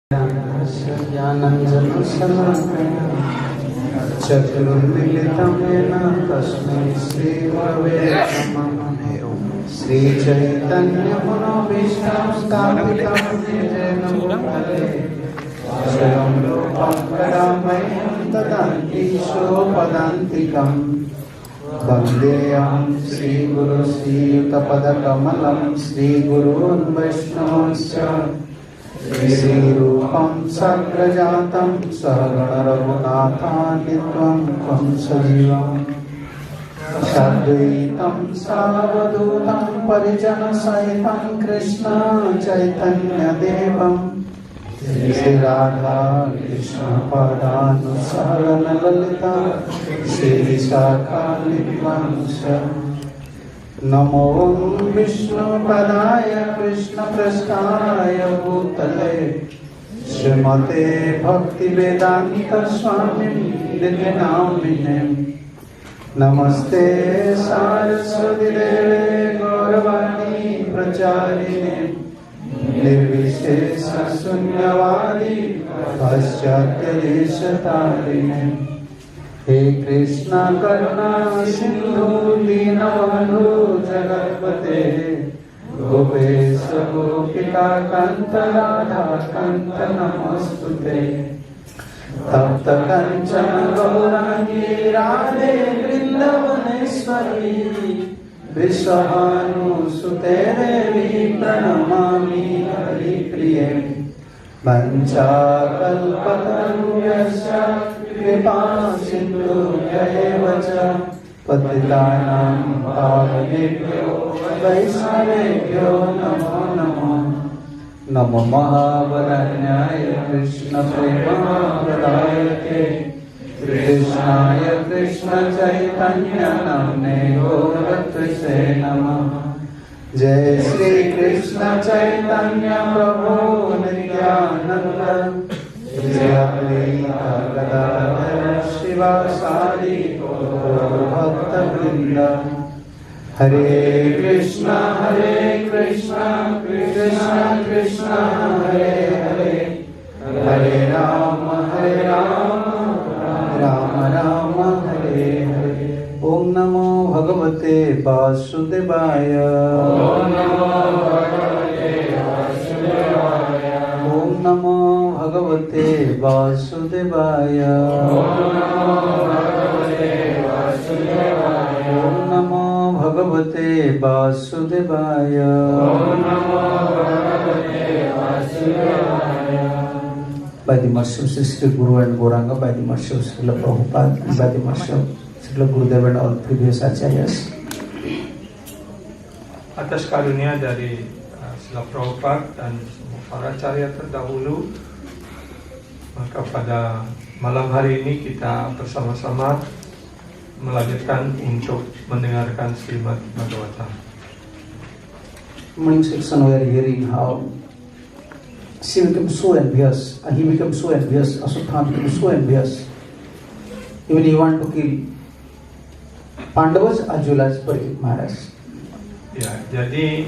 ज्ञानञ्जनशलाकया चक्षुरुन्मीलितं येन तस्मै श्रीगुरवे नमः। श्रीचैतन्यमनोभीष्टं स्थापितं येन भूतले स्वयं रूपं कदामह्यं ददन्ति स्वपदान्तिकम्। वन्देऽहं श्रीगुरुं श्रीयुतपदकमलं श्रीगुरून् वैष्णवांश्च श्रीरूपं साग्रजातं सहगण रघुनाथान्वितं त्वं सजीवम् साद्वैतं सावधूतं परिजनसहितं कृष्ण चैतन्यदेवं श्रीराधा कृष्णपदानुसरणं ललिता श्रीविशाखान्वितांश्च। नमो विष्णुपदाय कृष्णप्रेष्ठाय भूतले श्रीमते भक्तिवेदान्त स्वामिने नामिने। नमस्ते सारस्वती देवे गौरवाणी प्रचारिणे निर्विशेष शून्यवादी पाश्चात्यदेशतारिणे। हे कृष्ण करुणा सिंधु दीनबंधु जगत्पते गोपेश गोपिका कांत राधा कांत नमोस्तुते। तप्त कंचन गौरांगी राधे वृंदावनेश्वरी विश्वभानुसुते देवी प्रणमामि हरिप्रिये। वंचाकल्पतरुभ्यश्च कृपा सिन्धुभ्यैव च पतितानां पावनेभ्यो वैष्णवेभ्यो नमो नमः। नमो महावदन्याय कृष्णप्रेमप्रदायते कृष्णाय कृष्णचैतन्य नाम्ने गौरत्रिसे नमः। जय श्री कृष्ण चैतन्य प्रभु नित्यानंद जय अद्वैता गदाधर शिवासादि भक्तवृंद। हरे कृष्ण कृष्ण कृष्ण हरे हरे हरे राम राम राम हरे हरे। ओम नमो भगवते वासुदेवाय। ओम नमो भगवते वासुदेवाय। ओम नमो भगवते वासुदेवाय। By the mercy of Sri Guru and Gauranga, by the mercy of Srila Prabhupada, and by the mercy of Srila Gurudev and all previous acharyas. Atas karunia dari Srila Prabhupada dan para acharya terdahulu, maka pada malam hari ini kita bersama-sama melanjutkan untuk mendengarkan Srimad Bhagavatam. Morning section we are hearing how she became so envious and he became so envious, Ashwatthama became so envious. Even he wanted to kill Pandavas as well as Parikshit Maharaj. Ya, jadi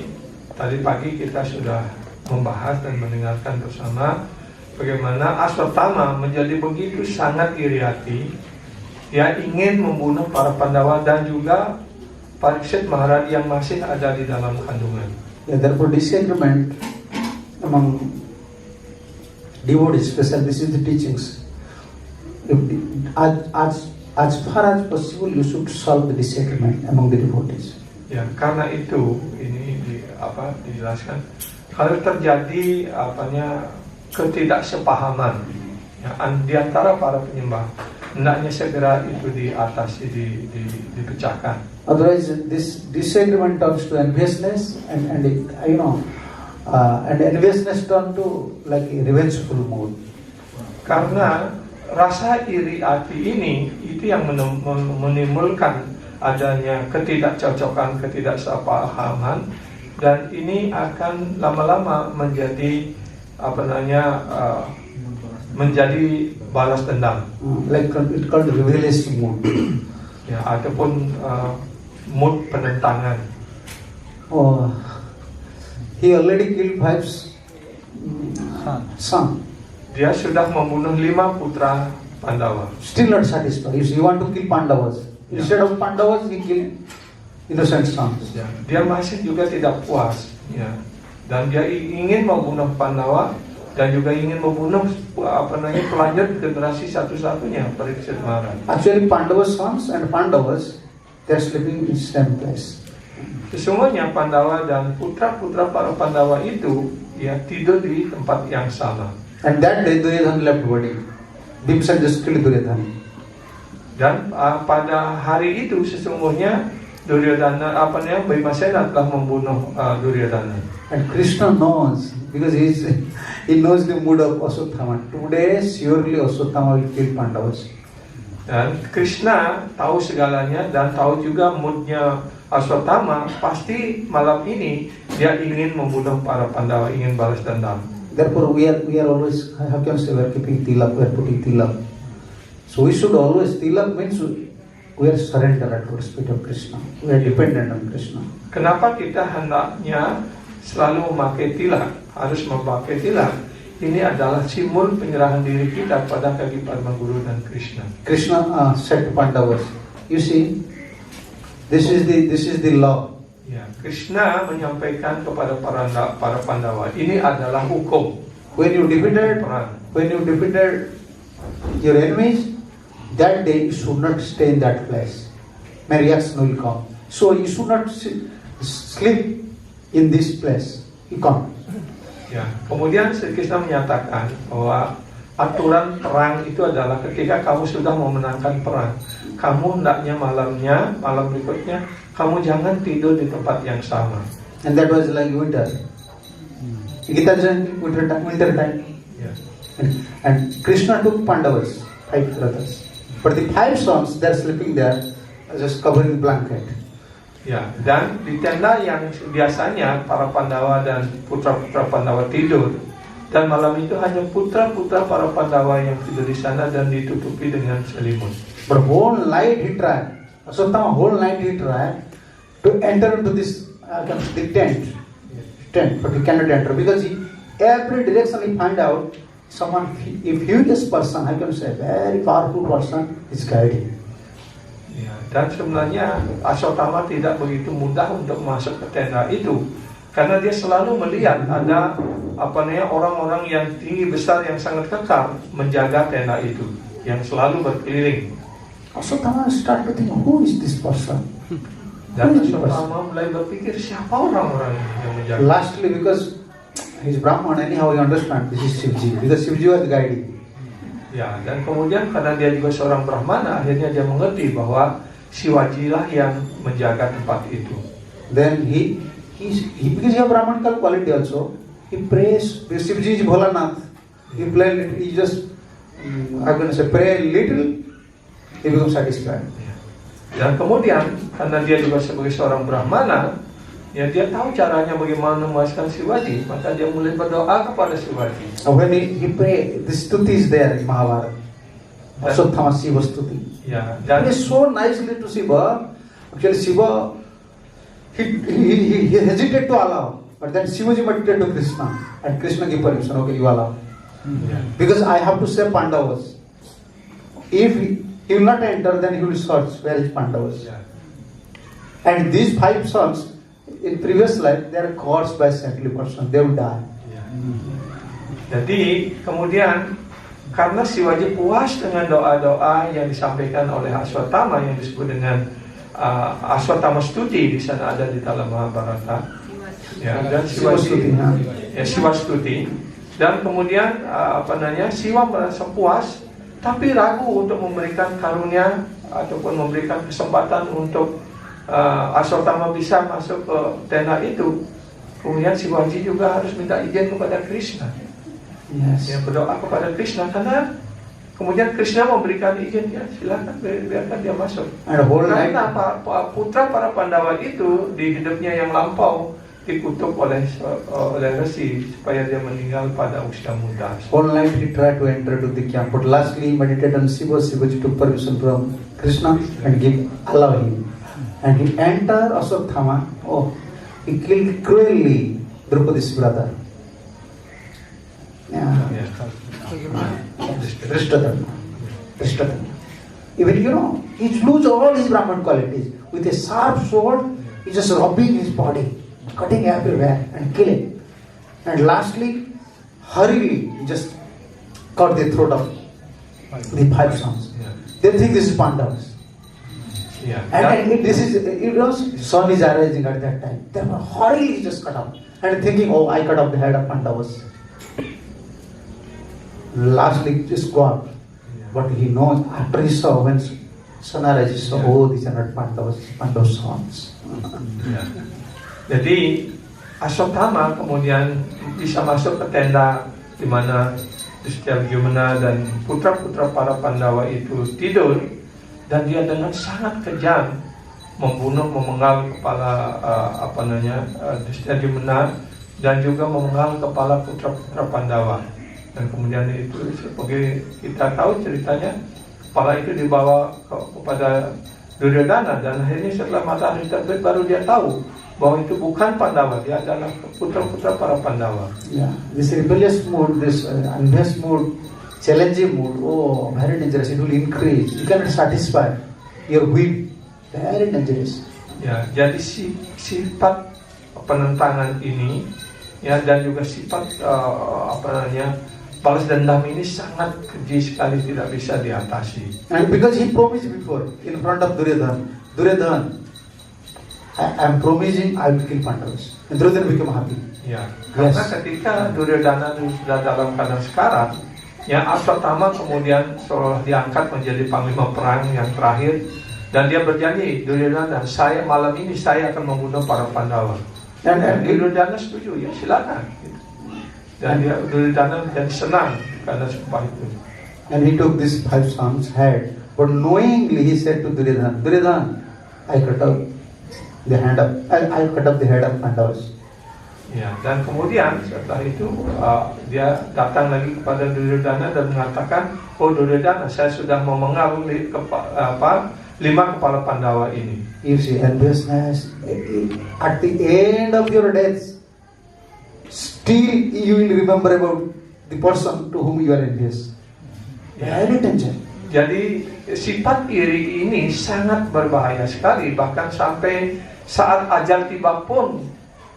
tadi pagi kita sudah membahas dan mendengarkan bersama bagaimana Ashwatthama menjadi begitu sangat iri hati. Dia ingin membunuh para Pandawa dan juga Parikshit Maharaj yang masih ada di dalam kandungan. Yeah, therefore disagreement among devotees, especially this is the teachings. As far as possible, you should solve the disagreement among the devotees. Ya, karena itu ini dijelaskan kalau terjadi ketidaksepahaman ya, di antara para penyembah, hendaknya segera itu diatasi, dipecahkan. Otherwise, this disagreement turns to enviousness, and enviousness turn to like a revengeful mood. Karena rasa iri hati ini itu yang menimbulkan adanya ketidakcocokan, ketidaksepahaman, dan ini akan lama-lama menjadi menjadi balas dendam. Like it called rebellious mood. Ya, ataupun mood penentangan. Oh, he already killed 5 sons. dia sudah membunuh 5 putra Pandawa. Still not satisfied. You see, he want to kill Pandavas. Yeah. Instead of Pandavas, he killed innocent sons. Ya, dia masih juga tidak puas, ya. Dan dia ingin membunuh Pandawa dan juga ingin membunuh pelanjut generasi satu-satunya Parikshit Maharaj. Actually, Pandavas' sons and Pandavas, they are sleeping in the same place. Sesungguhnya Pandawa dan putra-putra para Pandawa itu ya tidur di tempat yang sama. And that day, Duryodhana left body. Bhimsen just killed Duryodhana. Dan pada hari itu sesungguhnya Duryodhana Bhimasena telah membunuh Duryodhana. And Krishna knows, because he knows the mood of Ashwatthama. Today, surely Ashwatthama will kill Pandavas. Dan Krishna tahu segalanya dan tahu juga moodnya Ashwatthama. Pasti malam ini dia ingin membunuh para Pandawa, ingin balas dendam. Therefore, we are always, how can I say, we are keeping tilak, we are putting tilak. So we should always, tilak means we are surrendered to the spirit of Krishna. We are dependent on Krishna. Kenapa kita hendaknya selalu memakai tilak, harus memakai tilak? Ini adalah simbol penyerahan diri kita pada kaki Padma Guru dan Krishna. Krishna said to Pandavas, you see, this is the law. Ya, Krishna menyampaikan kepada para Pandawa, ini adalah hukum. When you defeated your enemies, that day you should not stay in that place. My reaction will come. So you should not sleep in this place. You can't. Ya, kemudian Sri Krishna menyatakan bahwa aturan perang itu adalah ketika kamu sudah memenangkan perang, kamu hendaknya malam berikutnya kamu jangan tidur di tempat yang sama. And that was like winter. Gita winter time. Ya. And Krishna took Pandavas, 5 brothers. But the 5 sons, they are sleeping there, just covering blanket. Ya, dan di tenda yang biasanya para Pandawa dan putra-putra Pandawa tidur, dan malam itu hanya putra-putra para Pandawa yang tidur di sana dan ditutupi dengan selimut. But whole night he tried. Ashwatthama whole night he tried to enter into this the tent, but he cannot enter because every direction he find out someone, if furious person, I can say very powerful person is guiding. Ya, dan sebenarnya Ashwatthama tidak begitu mudah untuk masuk ke tenda itu karena dia selalu melihat ada orang-orang yang tinggi besar yang sangat kekar menjaga tenda itu yang selalu berkeliling. Ashwatthama start to think, who is this person? Dan Ashwatthama mulai berpikir siapa orang-orang yang menjaga. Lastly, because he's Brahman, anyhow he understand this is Shivji, because Shivji was guiding. Ya, dan kemudian karena dia juga seorang Brahmana, akhirnya dia mengerti bahwa Shivaji lah yang menjaga tempat itu. Then he because he have Brahmanical quality also, he prays. Shivji is Bholanath. He just pray little, he becomes satisfied. Dan kemudian karena dia juga sebagai seorang Brahmana, ya dia tahu caranya bagaimana memuaskan Shivaji, maka dia mulai berdoa kepada Shivaji. When he pray, the stuti is there in Mahabharata. Ashwatthama Shiva stuti. Ya, And dan it's so nicely to Shiva. Actually, Shiva he hesitated to allow, but then Shivaji meditated to Krishna, and Krishna gave permission. Okay, you allow, because I have to save Pandavas. If he will not enter, then he will search where is Pandavas. ya, And these 5 sons, in previous life, they are caused by saintly person. They will die. ya. Jadi kemudian karena Shivaji puas dengan doa-doa yang disampaikan oleh Ashwatthama yang disebut dengan Ashwatthama Stuti, di sana ada di dalam Mahabharata. Ya, dan Shiva Stuti. Dan kemudian Shiva merasa puas tapi ragu untuk memberikan karunia ataupun memberikan kesempatan untuk Ashwatthama bisa masuk ke tenda itu. Kemudian Shivaji juga harus minta izin kepada Krishna. Yes. Yang berdoa kepada Krishna karena kemudian Krishna memberikan izin, ya silakan biarkan dia masuk. And whole night, Karena putra para Pandawa itu di hidupnya yang lampau dikutuk oleh Resi supaya dia meninggal pada usia muda. whole night he tried to enter to the camp, but lastly he meditated on Shiva. Shivaji took permission from Krishna and allow him. And he entered Ashwatthama. Oh, he killed cruelly Draupadi's brother. Yeah. Ya. Drishtatanya. Even he lose all his Brahman qualities. With a sharp sword, he just rubbing his body, cutting everywhere and killing. And lastly, hurriedly, he just cut the throat of the 5 sons. Yeah. They think this is Pandavas. Yeah. And this is, sun is arising at that time. They were hurriedly just cut off. And thinking, oh, I cut off the head of Pandavas. Lastly, just go out. But he knows, after he saw, when sun arises, he saw, oh, these are not Pandavas sons. Ya. Jadi Ashwatthama kemudian bisa masuk ke tenda di mana Dhristadyumna dan putra-putra para Pandawa itu tidur, dan dia dengan sangat kejam memenggal kepala Dhristadyumna dan juga memenggal kepala putra-putra Pandawa. Dan kemudian itu sebagai kita tahu ceritanya, kepala itu dibawa kepada Duryodhana, dan akhirnya setelah matahari terbit baru dia tahu bahwa itu bukan Pandawa, dia adalah putra-putra para Pandawa. Yeah, this rebellious mood, this unjust mood, challenging mood, oh, very dangerous. It will increase. You cannot satisfy your whim. Very dangerous. Ya, jadi sifat penentangan ini, ya, dan juga sifat balas dendam ini sangat keji sekali, tidak bisa diatasi. And because he promised before in front of Duryodhana, I am promising I will kill Pandavas. And Duryodhana become happy. Ya, karena ketika Duryodhana sudah dalam keadaan sekarat, ya, Ashwatthama kemudian seolah diangkat menjadi panglima perang yang terakhir, dan dia berjanji, Duryodhana, malam ini saya akan membunuh para Pandawa. Dan Duryodhana setuju, ya silakan. Dan Duryodhana menjadi senang karena sumpah itu. And he took this 5 sons' head, but knowingly he said to Duryodhana, I cut off the head of Pandavas. Ya, dan kemudian setelah itu dia datang lagi kepada Duryodhana dan mengatakan, oh Duryodhana, saya sudah memenggal 5 kepala Pandawa ini. You see, enviousness, at the end of your death, still you will remember about the person to whom you are envious. Very dangerous. Jadi sifat iri ini sangat berbahaya sekali, bahkan sampai saat ajal tiba pun,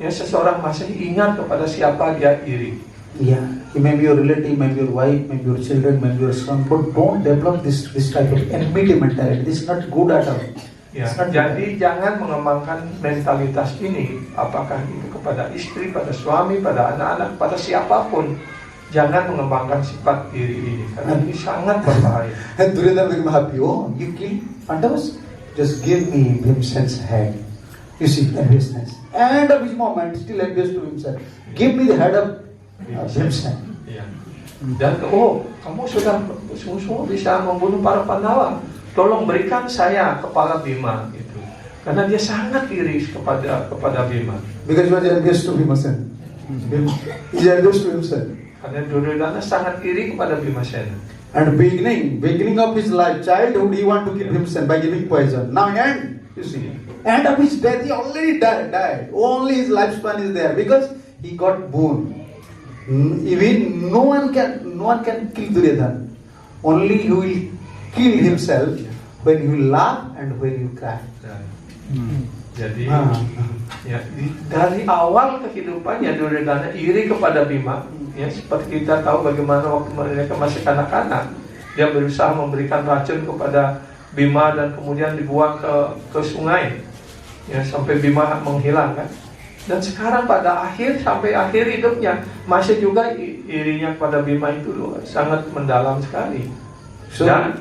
ya, seseorang masih ingat kepada siapa dia iri. Yeah, he may be your relative, maybe your wife, maybe your children, maybe your son, but don't develop this type of enmity mentality. This is not good at all. Ya, jadi jangan mengembangkan mentalitas ini, apakah itu kepada istri, pada suami, pada anak-anak, pada siapapun. Jangan mengembangkan sifat iri ini, karena ini sangat berbahaya. And Duryodhana became happy. Oh, you kill Pandavas? Just give me Bhimsen's head. You see, enviousness. End of his moment, still envious to himself. Give me the head of Bhimsen. Ya. Dan kamu sudah sungguh bisa membunuh para Pandawa. Tolong berikan saya kepala Bima itu, karena dia sangat iri kepada Bima. Because he was envious to Bhimsen. He is envious to himself. Karena Duryodhana sangat iri kepada Bhimasena. And beginning of his life, childhood, he want to kill Bhimsen by giving poison. Now end, you see, end of his death, he already died. Only his lifespan is there because he got boon. Even no one can kill Duryodhana. Only he will kill himself when he will laugh and when he will cry. Jadi ya, dari awal kehidupannya Duryodhana iri kepada Bima. Ya, seperti kita tahu bagaimana waktu mereka masih kanak-kanak, dia berusaha memberikan racun kepada Bima dan kemudian dibuang ke sungai, ya, sampai Bima menghilang, kan. Dan sekarang sampai akhir hidupnya masih juga irinya kepada Bima itu loh, sangat mendalam sekali. Dan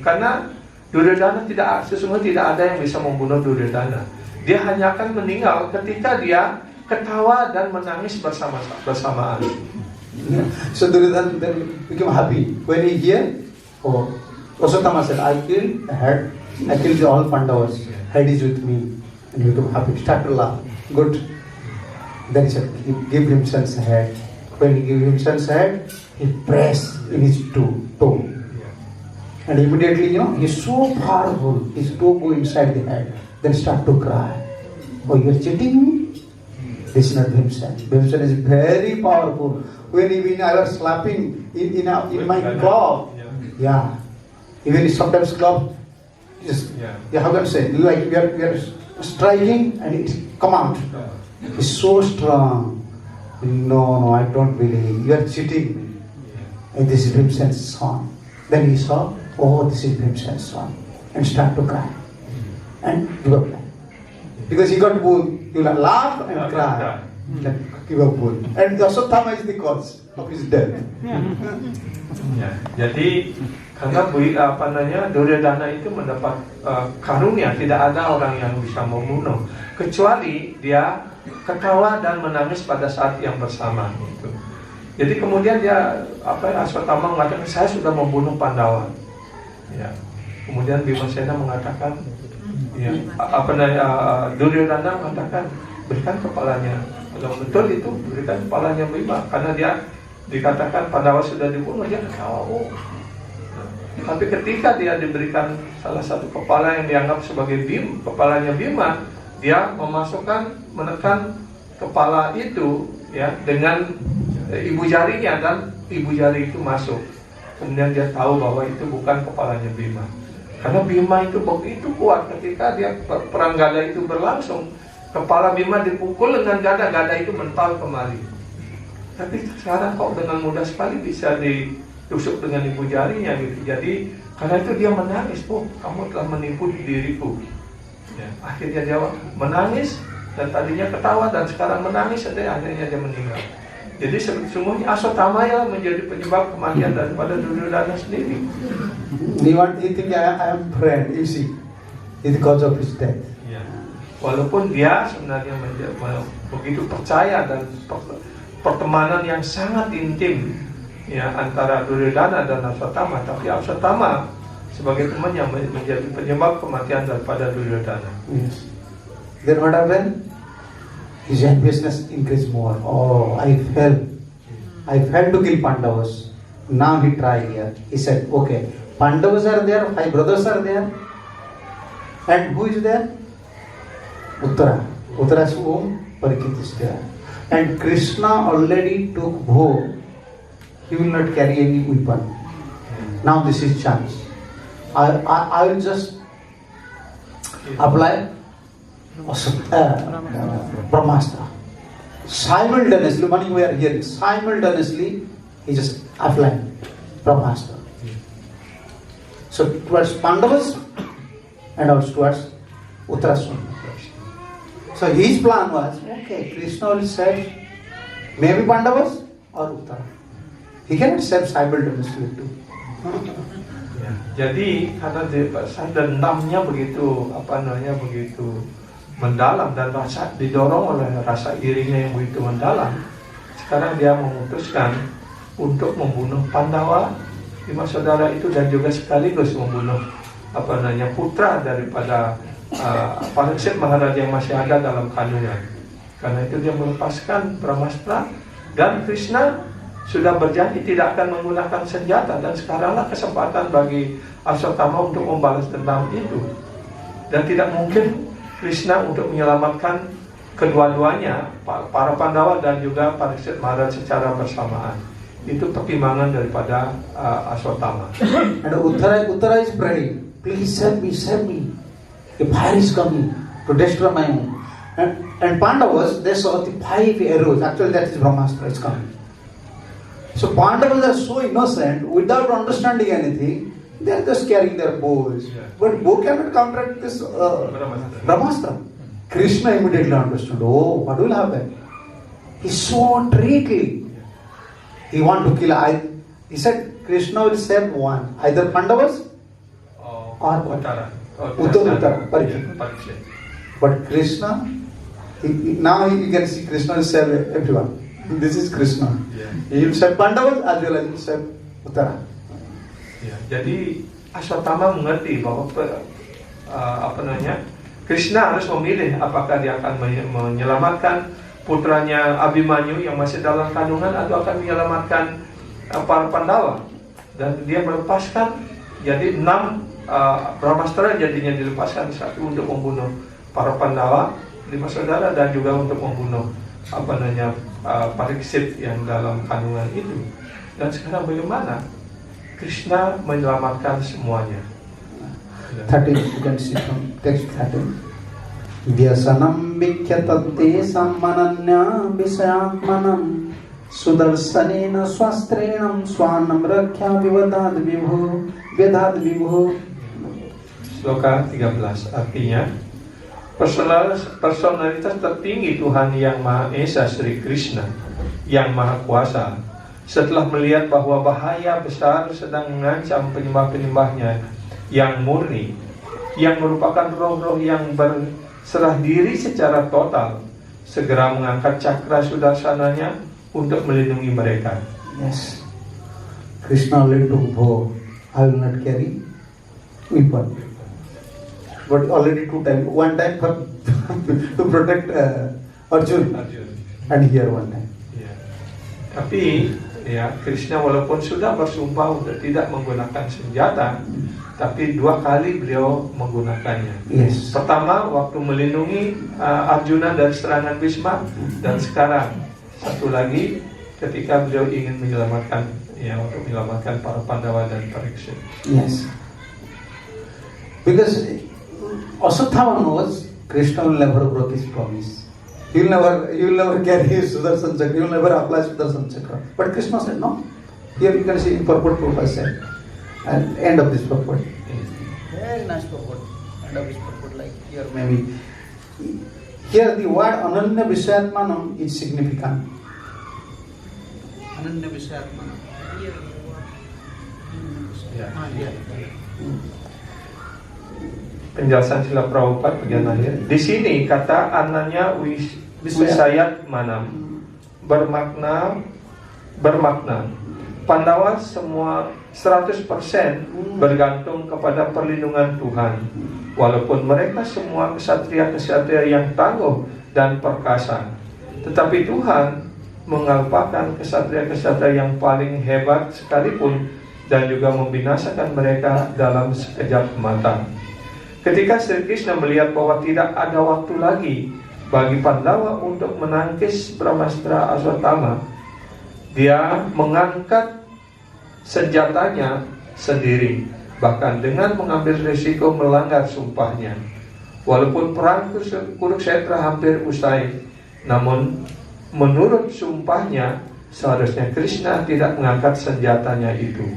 karena Duryodhana sesungguhnya tidak ada yang bisa membunuh Duryodhana. Dia hanya akan meninggal ketika dia ketawa dan menangis bersamaan. Yeah. So Duryodhana then became happy when he hear, oh, Ashwatthama said, I killed all Pandavas. Head is with me, and he became happy. Start to laugh. Good. Then he said, give him son's head. When he gave him son's head, he pressed in his toe. And immediately, he's so powerful, his toe go inside the head. Then start to cry. Oh, you are cheating me? This is not Bhimsen. Bhimsen is very powerful. When I was slapping in my glove, yeah. Even sometimes glove, just how can I say? Like we are striking and it come out. It's so strong. No, I don't believe. You are cheating. And this is Bhimsen's son. Then he saw, oh, this is Bhimsen's son, and start to cry and give up. Because he got wound, he will laugh and cry. Then give up wound. And Ashwatthama is the cause of his death. Ya, jadi karena Duryodhana itu mendapat karunia, tidak ada orang yang bisa membunuh kecuali dia ketawa dan menangis pada saat yang bersama gitu. Jadi kemudian dia Ashwatthama mengatakan saya sudah membunuh Pandawa. Ya. Kemudian Bhimasena mengatakan Duryodhana mengatakan berikan kepalanya. Kalau betul itu berikan kepalanya Bhima, karena dia dikatakan Pandawa sudah dibunuh, dia ketawa. Tapi ketika dia diberikan salah satu kepala yang dianggap sebagai kepalanya Bhima, dia menekan kepala itu ya dengan ibu jarinya dan ibu jari itu masuk. Kemudian dia tahu bahwa itu bukan kepalanya Bhima. Karena Bhima itu begitu kuat ketika perang gada itu berlangsung, kepala Bhima dipukul dengan gada itu mental kembali. Tapi sekarang kok dengan mudah sekali bisa ditusuk dengan ibu jarinya gitu. Jadi karena itu dia menangis, kamu telah menipu diriku. Ya, akhirnya dia menangis dan tadinya ketawa dan sekarang menangis, akhirnya dia meninggal. Jadi sesungguhnya Ashwatthama yang menjadi penyebab kematian daripada Duryodhana sendiri. He think I am friend, you see, it's because of his death. Ya. Walaupun dia sebenarnya begitu percaya dan pertemanan yang sangat intim ya antara Duryodhana dan Ashwatthama, tapi Ashwatthama sebagai teman yang menjadi penyebab kematian daripada Duryodhana. Yes. Then what happened? His enviousness increased more. Oh, I failed to kill Pandavas. Now he tried here. He said, okay, Pandavas are there, 5 brothers are there. And who is there? Uttara. Uttara's home, Parikshit is there. And Krishna already took bow. He will not carry any weapon. Now this is chance. I will just apply Brahmastra. Simultaneously, when we are hearing, simultaneously, he just applied Brahmastra. So towards Pandavas and also towards Uttaraswami. So his plan was, okay, Krishna will save maybe Pandavas or Uttara. He cannot save simultaneously too. Ya, jadi karena dendamnya begitu mendalam dan didorong oleh rasa irinya yang begitu mendalam, sekarang dia memutuskan untuk membunuh Pandawa, 5 saudara itu, dan juga sekaligus membunuh putra daripada Parikshit Maharaja yang masih ada dalam kandungan. Karena itu dia melepaskan Brahmastra, dan Krishna sudah berjanji tidak akan menggunakan senjata, dan sekaranglah kesempatan bagi Ashwatthama untuk membalas dendam itu. Dan tidak mungkin Krishna untuk menyelamatkan kedua-duanya, para Pandawa dan juga Parikshit Maharaj secara bersamaan. Itu pertimbangan daripada Ashwatthama. And Uttara is praying, please save me. The fire is coming to destroy my home. And Pandavas, they saw the 5 arrows. Actually, that is Brahmastra is coming. So Pandavas are so innocent, without understanding anything, they are just carrying their bows. Yeah. But bow cannot counteract this Brahmastra. Krishna immediately understood, oh, what will happen? He so treatly. He want to kill. He said, Krishna will save one, either Pandavas or Uttara. Uttara, Parikshit. But Krishna, now you can see Krishna will save everyone. This is Krishna. Yeah. He will save Pandavas as well as he will save Uttara. Ya, jadi Ashwatthama mengerti bahwa Krishna harus memilih apakah dia akan menyelamatkan putranya Abhimanyu yang masih dalam kandungan atau akan menyelamatkan para Pandawa. Dan dia melepaskan, jadi 6 Brahmastra jadinya dilepaskan, 1 untuk membunuh para Pandawa, 5 saudara, dan juga untuk membunuh pariksit yang dalam kandungan itu. Dan sekarang bagaimana Krishna menyelamatkan semuanya. 13, you can see from text 13. Vyasanam vikyatate sammananya visayatmanam sudarsanena swastrenam swanam rakhya vivadad vibhu. Sloka 13 artinya personalitas tertinggi Tuhan Yang Maha Esa Sri Krishna yang Maha Kuasa setelah melihat bahwa bahaya besar sedang mengancam penyembah-penyembahnya yang murni, yang merupakan roh-roh yang berserah diri secara total, segera mengangkat cakra sudarsananya untuk melindungi mereka. Yes, Krishna already took vow, I will not carry weapon. But already one time to protect Arjun, and here one time. Ya. Tapi ya Krishna walaupun sudah bersumpah untuk tidak menggunakan senjata, tapi 2 kali beliau menggunakannya. Yes. Pertama waktu melindungi Arjuna dari serangan Bhisma, dan sekarang satu lagi ketika beliau ingin menyelamatkan untuk menyelamatkan para Pandawa dan Pariksit. Yes. Because Aswathama knows Krishna will never break his promise. He will never carry his Sudarshan Chakra. He will never apply Sudarshan Chakra. But Krishna said no. Here you can see in purport Prabhupada said. And end of this purport. Very nice purport. End of this purport, like here maybe. Here the word Ananya Vishayatmanam is significant. Ananya Vishayatmanam. Penjelasan Srila Prabhupada bagian akhir. Di sini kata Ananya Vishayat Manam bermakna Pandawa semua 100% bergantung kepada perlindungan Tuhan, walaupun mereka semua ksatria-ksatria yang tangguh dan perkasa. Tetapi Tuhan mengalahkan ksatria-ksatria yang paling hebat sekalipun dan juga membinasakan mereka dalam sekejap mata. Ketika Sri Krishna melihat bahwa tidak ada waktu lagi bagi Pandawa untuk menangkis Brahmastra Aswatthama, dia mengangkat senjatanya sendiri, bahkan dengan mengambil risiko melanggar sumpahnya. Walaupun perang Kurukshetra hampir usai, namun menurut sumpahnya seharusnya Krishna tidak mengangkat senjatanya itu.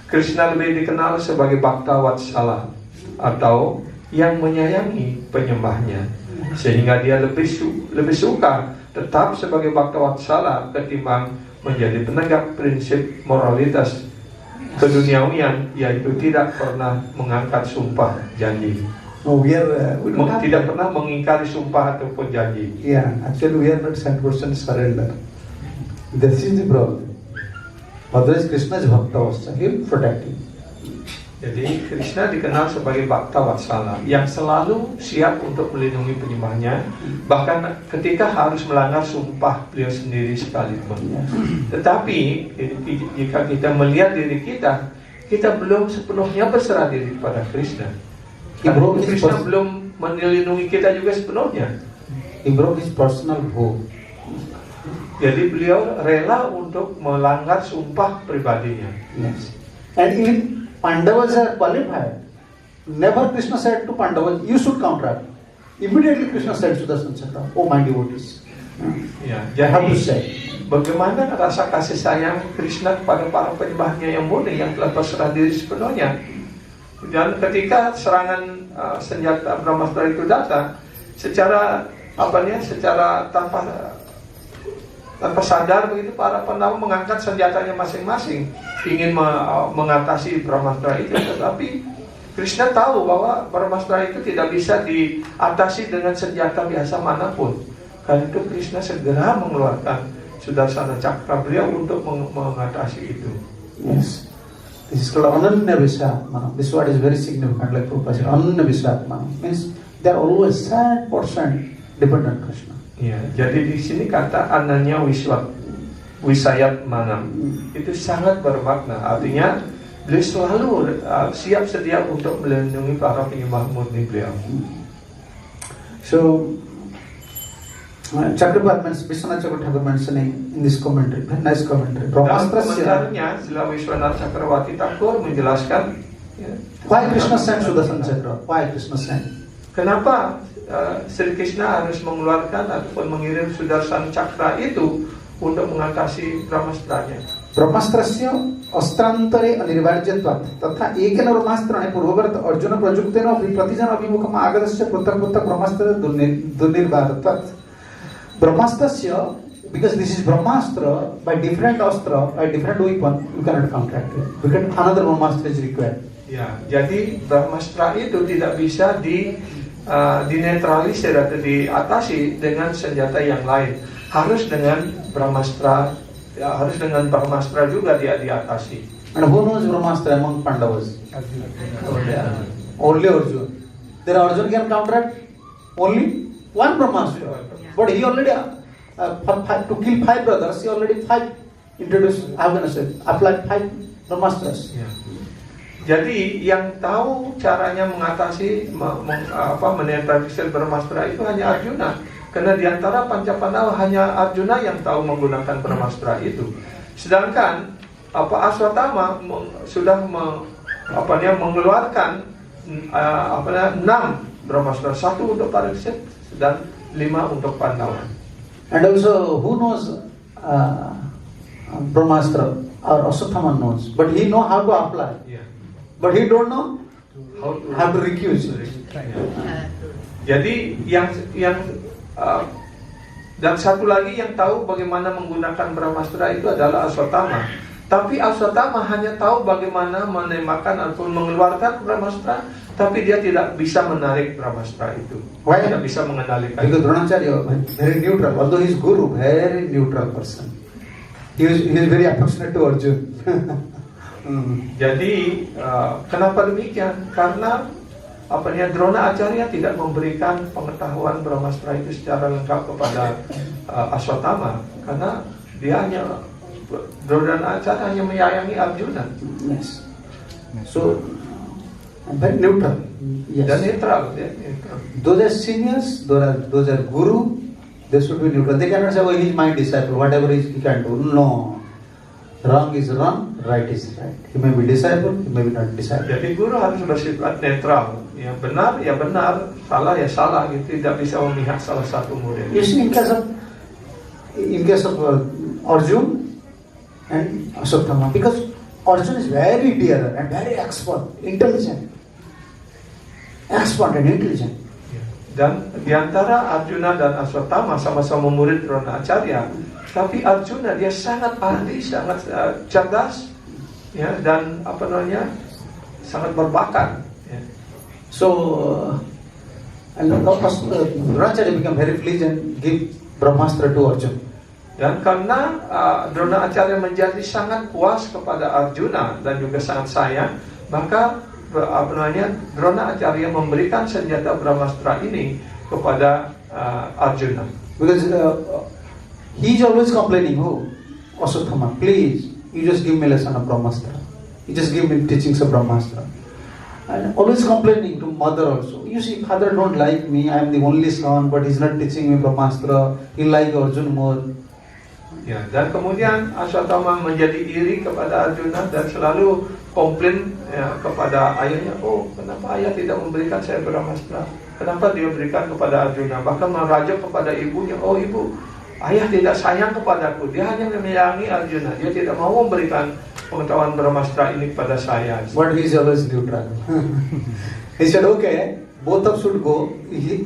Krishna lebih dikenal sebagai Bhakta Vatsala atau yang menyayangi penyembahnya, sehingga dia lebih suka tetap sebagai Bhakta Vatsala ketimbang menjadi penegak prinsip moralitas keduniawian, yaitu tidak pernah mengangkat sumpah janji. Tidak pernah mengingkari sumpah ataupun janji. Yeah, actually we are not 100% surrender. This is the problem. Otherwise Krishna is Bhakta Vatsala, he will protect you. Jadi Krishna dikenal sebagai Bhakta Vatsala yang selalu siap untuk melindungi penyembahnya, bahkan ketika harus melanggar sumpah beliau sendiri sekalipun. Tetapi jika kita melihat diri kita belum sepenuhnya berserah diri kepada Krishna. Karena Krishna belum melindungi kita juga sepenuhnya. He broke his personal vow. Jadi beliau rela untuk melanggar sumpah pribadinya. Yes. And even Pandavas are qualified. Never Krishna said to Pandavas, you should counteract. Immediately Krishna said Sudarshan Chakra, oh my devotees. Ya, jadi bagaimana rasa kasih sayang Krishna kepada para penyembahnya yang murni yang telah berserah diri sepenuhnya. Dan ketika serangan senjata Brahmastra itu datang, secara tanpa sadar begitu para Pandawa mengangkat senjatanya masing-masing ingin mengatasi Brahmastra itu. Tetapi Krishna tahu bahwa Brahmastra itu tidak bisa diatasi dengan senjata biasa manapun. Karena itu Krishna segera mengeluarkan Sudarsana Cakra beliau untuk mengatasi itu. Yes. This is called Ananya Vishayatmanam. This word is very significant, like Prabhupada said. Ananya Vishayatmanam means they are always 100% dependent on Krishna. Ya, jadi di sini kata Ananya Vishayatmanam itu sangat bermakna. Artinya beliau selalu siap sedia untuk melindungi para penyembah murni beliau. So Chakrabarti Vishwanath Chakrabarti mentioning in this commentary, very nice commentary. Dalam Brahmastrasya. komentarnya, Srila Vishwanath Chakravarti Thakur menjelaskan ya, Why Krishna sent Sudarshan Chakra? Why Krishna sent? kenapa Sri Krishna harus mengeluarkan ataupun mengirim Sudarshan Chakra itu untuk mengatasi Brahmastranya. ब्रह्मास्त्रस्य अस्त्रांतरे अनिर्वाज्यत्वात् तथा एकेन ब्रह्मास्त्रेण पूर्ववत् अर्जुन प्रयुक्तेन अपि प्रतिजन अभिमुखम् आगतस्य पृथक् पृथक् ब्रह्मास्त्र दुर्निर्वारत्वात् ब्रह्मास्त्रस्य because this is brahmastra by different astra by different weapon you cannot counteract it because another brahmastra is required. Ya, jadi Brahmastra itu tidak bisa dinetralisir atau diatasi dengan senjata yang lain. Harus dengan Brahmastra, ya, harus dengan Brahmastra juga dia diatasi. And who knows brahmastra among Pandavas? Only Arjuna. Then Arjuna can counteract only one brahmastra. But he already to kill 5 brothers, he already applied 5 brahmastras. Ya. Jadi yang tahu caranya mengatasi menetralisir Brahmastra itu hanya Arjuna. Karena di antara Pancapandawa hanya Arjuna yang tahu menggunakan Brahmastra itu. Sedangkan Aswatthama sudah mengeluarkan 6 Brahmastra, 1 untuk Pariksit dan 5 untuk Pandawa. And also who knows Brahmastra or Aswatthama knows, but he know how to apply. Ya. But he don't know how to recuse. Jadi dan satu lagi yang tahu bagaimana menggunakan Brahmastra itu adalah Aswatthama. Tapi Aswatthama hanya tahu bagaimana menembakkan ataupun mengeluarkan Brahmastra, tapi dia tidak bisa menarik Brahmastra itu. Why? Tidak bisa mengendalikan. Because Dronacharya very neutral, although he is guru, very neutral person. He is very affectionate to Arjuna. Jadi kenapa demikian? Karena Drona Acharya tidak memberikan pengetahuan Brahmastra itu secara lengkap kepada Aswatthama, karena dia Drona Acharya hanya menyayangi Arjuna. Yes. So very neutral. Yes. Dan netral, ya, netral. Those are seniors, those are guru. They should be neutral. They cannot say, "Oh, he is my disciple. Whatever he can do." No. Wrong is wrong, right is right. He may be disciple, he may be not disciple. Jadi guru harus bersifat netral. Yang benar ya benar, salah ya salah, gitu. Tidak bisa memihak salah satu murid. You see, in case of Arjuna and Aswatthama, because Arjuna is very dear and very expert, intelligent, and intelligent. Dan diantara Arjuna dan Aswatthama sama-sama murid Drona Acharya, tapi Arjuna dia sangat ahli, sangat cerdas, ya, dan sangat berbakat. Ya. So, Dronacharya became very pleased and give Brahmastra to Arjuna. Dan karena Drona Acharya menjadi sangat puas kepada Arjuna dan juga sangat sayang, maka Drona Acharya memberikan senjata Brahmastra ini kepada Arjuna. Because he is always complaining, "Oh, Aswatthama, please, you just give me lesson of Brahmastra. You just give me teachings of Brahmastra." And always complaining to mother also. You see, father don't like me. I am the only son, but he's not teaching me Brahmastra. He like Arjuna more. Ya, dan kemudian Aswatthama menjadi iri kepada Arjuna dan selalu komplain kepada ayahnya, "Oh, kenapa ayah tidak memberikan saya Brahmastra? Kenapa dia berikan kepada Arjuna?" Bahkan merajuk kepada ibunya, "Oh ibu, ayah tidak sayang kepadaku, dia hanya menyayangi Arjuna, dia tidak mau memberikan pengetahuan Brahmastra ini kepada saya." But he is always neutral. He said, "Okay, both of should go." He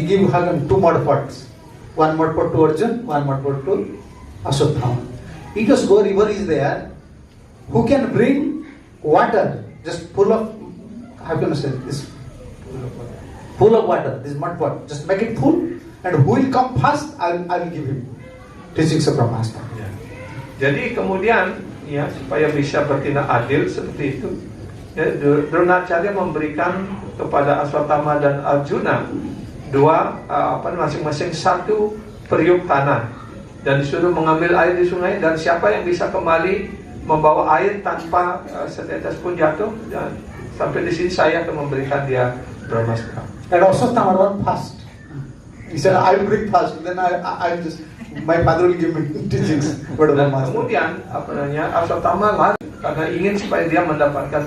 give Hagan 2 mud pots. 1 mud pot to Arjuna, 1 mud pot to Aswatthama. He just go, river is there. Who can bring water? Just full of, how can I say this? Full of water, this mud pot. Just make it full. And who will come first, I will give him teachings of Brahmastra. Ya. Jadi kemudian ya supaya bisa bertindak adil seperti itu, ya, Dronacharya memberikan kepada Aswatthama dan Arjuna 2 masing-masing 1 periuk tanah dan disuruh mengambil air di sungai, dan siapa yang bisa kembali membawa air tanpa setetes pun jatuh, dan sampai di sini saya akan memberikan dia Brahmastra. And Aswatthama run fast. He said, I will bring fast. Then I just, my father will give me teachings. What Dan about master? kemudian Ashwatthama lari karena ingin supaya dia mendapatkan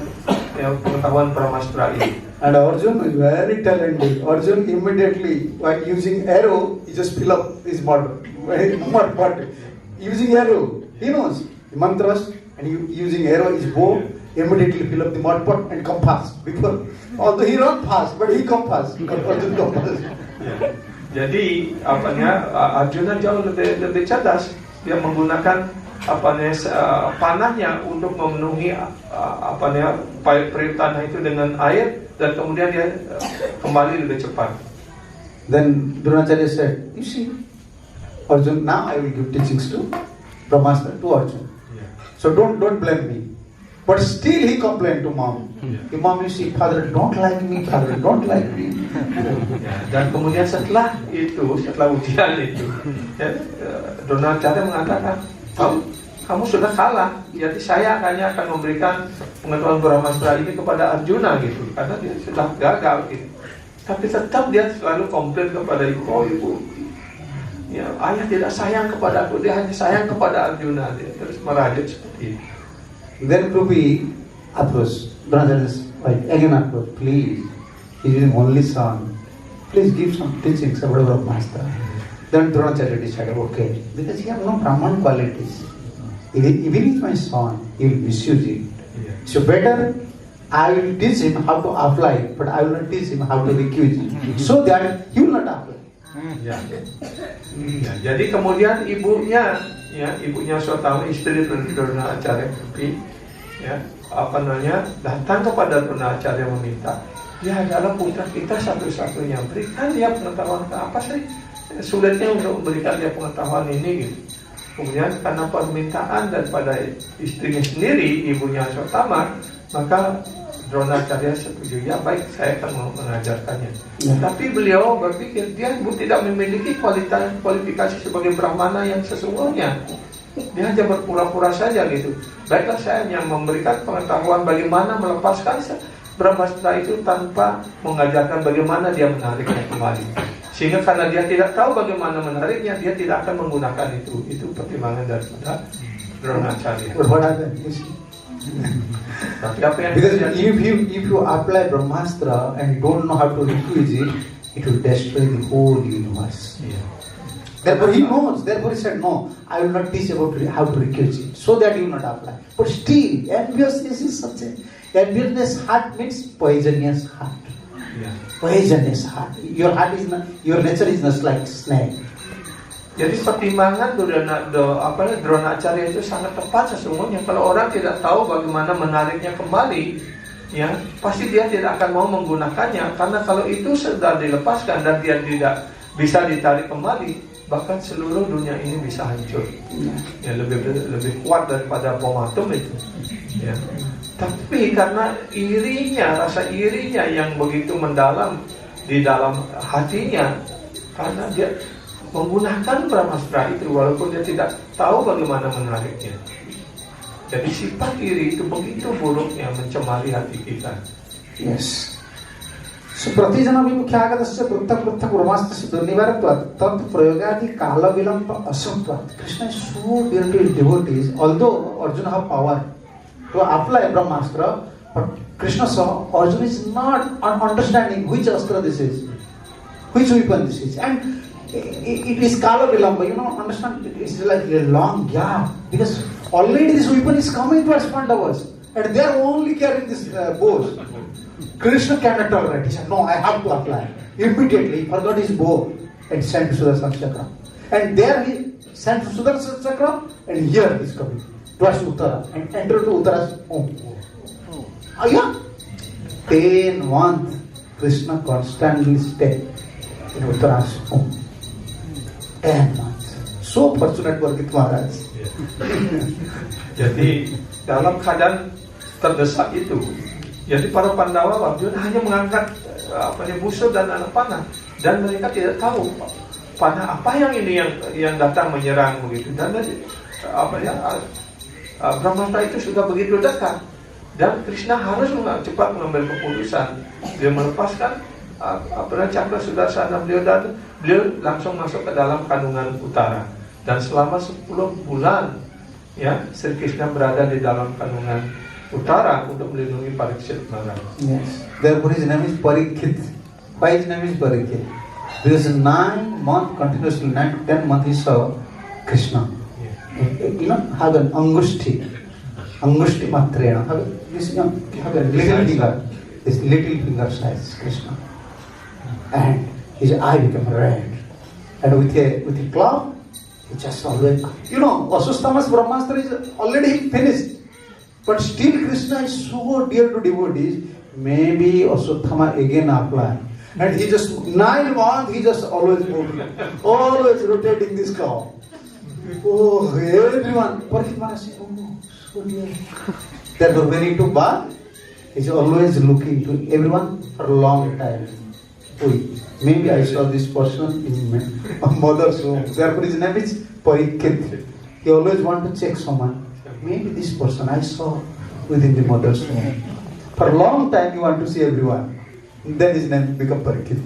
pengetahuan Brahmastra ini. And Arjun is very talented. Arjun immediately, while using arrow, he just fill up his bottle. Using arrow, he knows the mantras, and using arrow, his bow, immediately fill up the mud pot and come fast. Because although he run fast, but he come fast. Arjun come fast. Ya. Jadi Arjuna jauh lebih cerdas. Dia menggunakan panahnya untuk memenuhi perintah itu dengan air, dan kemudian dia kembali lebih cepat. Then Dronacharya said, you see, Arjun, now I will give teachings to Brahmastra, to Arjun. Yeah. So don't blame me. But still he complained to mom. Yeah. Mom, you see, father don't like me, father don't like me. Ya, dan kemudian setelah ujian itu, Dronacharya mengatakan, kamu sudah kalah. Jadi saya hanya akan memberikan pengetahuan Brahmastra ini kepada Arjuna gitu, karena dia sudah gagal gitu. Tapi tetap dia selalu komplain kepada ibu, ibu, ya ayah tidak sayang kepada aku, dia hanya sayang kepada Arjuna. Dia terus merajut seperti itu. Then Rupi approached Dronacharya's wife, again approached, please, he is the only son, please give some teachings about Brahmastra. Then Dronacharya decided, okay, because he has no Brahman qualities. Even if he is my son, he will misuse it. Yeah. So better I will teach him how to apply, but I will not teach him how to recuse it, so that he will not apply. Ya. Ya, jadi kemudian ibunya Ashwatthama, istri Dronacharya, datang kepada Dronacharya meminta, dia adalah putra kita satu-satunya, berikan dia pengetahuan. Apa sih sulitnya untuk memberikan dia pengetahuan ini gitu. Kemudian karena permintaan daripada istrinya sendiri, ibunya Ashwatthama, maka Dronacharya setuju, ya baik, saya akan mengajarkannya. Ya. Tapi beliau berpikir dia tidak memiliki kualifikasi sebagai Brahmana yang sesungguhnya. Dia hanya berpura-pura saja gitu. Baiklah, saya hanya memberikan pengetahuan bagaimana melepaskan Brahmastra itu tanpa mengajarkan bagaimana dia menariknya kembali. Sehingga karena dia tidak tahu bagaimana menariknya, dia tidak akan menggunakan itu. Itu pertimbangan daripada Dronacharya. But what happened? You see? Tapi apa yang Because terjadi? if you apply Brahmastra and don't know how to recuse it, it will destroy the whole universe. Iya. Therefore he knows. Therefore he said, no, I will not teach about how to recuse it, so that you will not apply. But still, enviousness is such a enviousness heart means poisonous heart. Iya. Poisonous heart. Your heart is not, your nature is not like snake. Jadi pertimbangan Dronacharya itu sangat tepat sesungguhnya. Kalau orang tidak tahu bagaimana menariknya kembali, ya pasti dia tidak akan mau menggunakannya. Karena kalau itu sudah dilepaskan dan dia tidak bisa ditarik kembali, bahkan seluruh dunia ini bisa hancur. Ya lebih kuat daripada bom atom itu. Ya. Tapi karena rasa irinya yang begitu mendalam di dalam hatinya, karena dia menggunakan Brahmastra itu walaupun dia tidak tahu bagaimana menariknya. Jadi sifat iri itu begitu buruknya mencemari hati kita. Yes. So प्रतिजना विमुख्यागतस्य पृथक् ब्रह्मास्त्रस्य दुर्निवारत्वात् तत् प्रयोगादि काल विलंब असंत्वात्. Krishna is so dear to his devotees. Although Arjuna have power to apply Brahmastra, but Krishna saw Arjuna is not understanding which astra this is, which weapon this is, and it is kala vilamba. Understand? It is like a long gap because already this weapon is coming towards Pandavas, and they are only carrying this bows. Krishna cannot tolerate. He said, "No, I have to apply." Immediately, he forgot his bow and sent to Sudarshan Chakra. And there he sent to Sudarshan Chakra, and here he is coming towards Uttara and entered to Uttara's home. Yeah. 10 months, Krishna constantly stayed in Uttara's home. 10 months. So fortunate Vargit Maharaj. Jadi dalam keadaan terdesak itu, jadi para Pandawa Arjuna hanya mengangkat busur dan anak panah, dan mereka tidak tahu panah apa yang datang menyerang begitu. Dan Brahmastra itu sudah begitu dekat, dan Krishna harus cepat mengambil keputusan. Dia melepaskan pernah cakra sudarsana beliau, dan beliau langsung masuk ke dalam kandungan utara, dan selama 10 bulan ya Sri Krishna berada di dalam kandungan utara untuk melindungi Parikshit Maharaj. Yes. Therefore his name is Parikshit. Why his name is Parikshit? Because 9 months continuously, 9 to 10 months he saw Krishna. You know, have an Angushti Matrena. Have a little finger, this little finger size Krishna. And his eye became red. And with a cloud, he just always, you know, Vasusthamas Brahmastra is already finished. But still Krishna is so dear to devotees, maybe Vasustthama again apply. And he just, 9 months, he just always moving, always rotating this cloud. Oh, everyone, Parikshit Maharaj said, oh, so dear. Therefore, when he took bath, he's always looking to everyone for a long time. Oh, maybe I saw this person in my mother's home. Therefore, his name is Parikshit. He always want to check someone. Maybe this person I saw within the mother's home. For a long time, he want to see everyone. Then his name become Parikshit.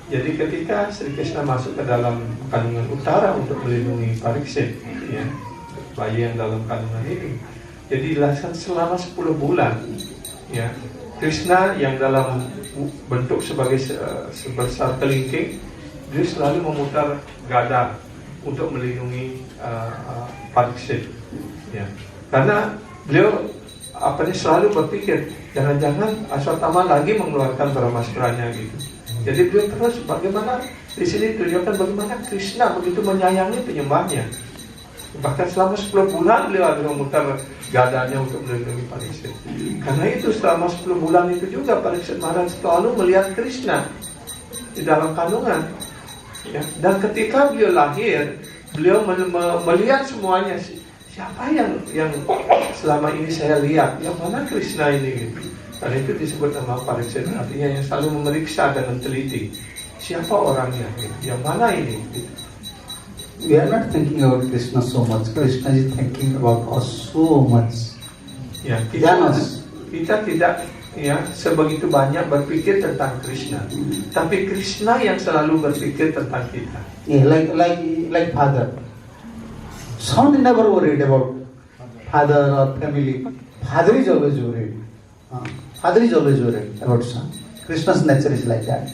Jadi ketika Sri Krishna masuk ke dalam kandungan utara untuk melindungi Parikshit, ya, bayi yang dalam kandungan ini, jadi dijelaskan selama 10 bulan, ya, Krishna yang dalam bentuk sebagai sebesar kelingking, dia selalu memutar gada untuk melindungi Parikshit, ya, karena beliau selalu berpikir jangan-jangan Ashwatthama lagi mengeluarkan Brahmastranya gitu. Jadi beliau terus bagaimana di sini tunjukkan bagaimana Krishna begitu menyayangi penyembahnya. Bahkan selama 10 bulan beliau ada memutar gadanya untuk melindungi Parikshit. Karena itu selama 10 bulan itu juga Parikshit Maharaj selalu melihat Krishna di dalam kandungan. Ya. Dan ketika beliau lahir, beliau melihat semuanya. Siapa yang selama ini saya lihat? Yang mana Krishna ini? Gitu. Karena itu disebut nama Parikshit, artinya yang selalu memeriksa dan meneliti siapa orangnya, yang mana ini. We are not thinking about Krishna so much. Krishna is thinking about us so much. Ya, kita tidak ya sebegitu banyak berpikir tentang Krishna, tapi Krishna yang selalu berpikir tentang kita. Yeah, like father. Son never worried about father or family. Father is always worried. Father is always worried about son. Krishna's nature is like that.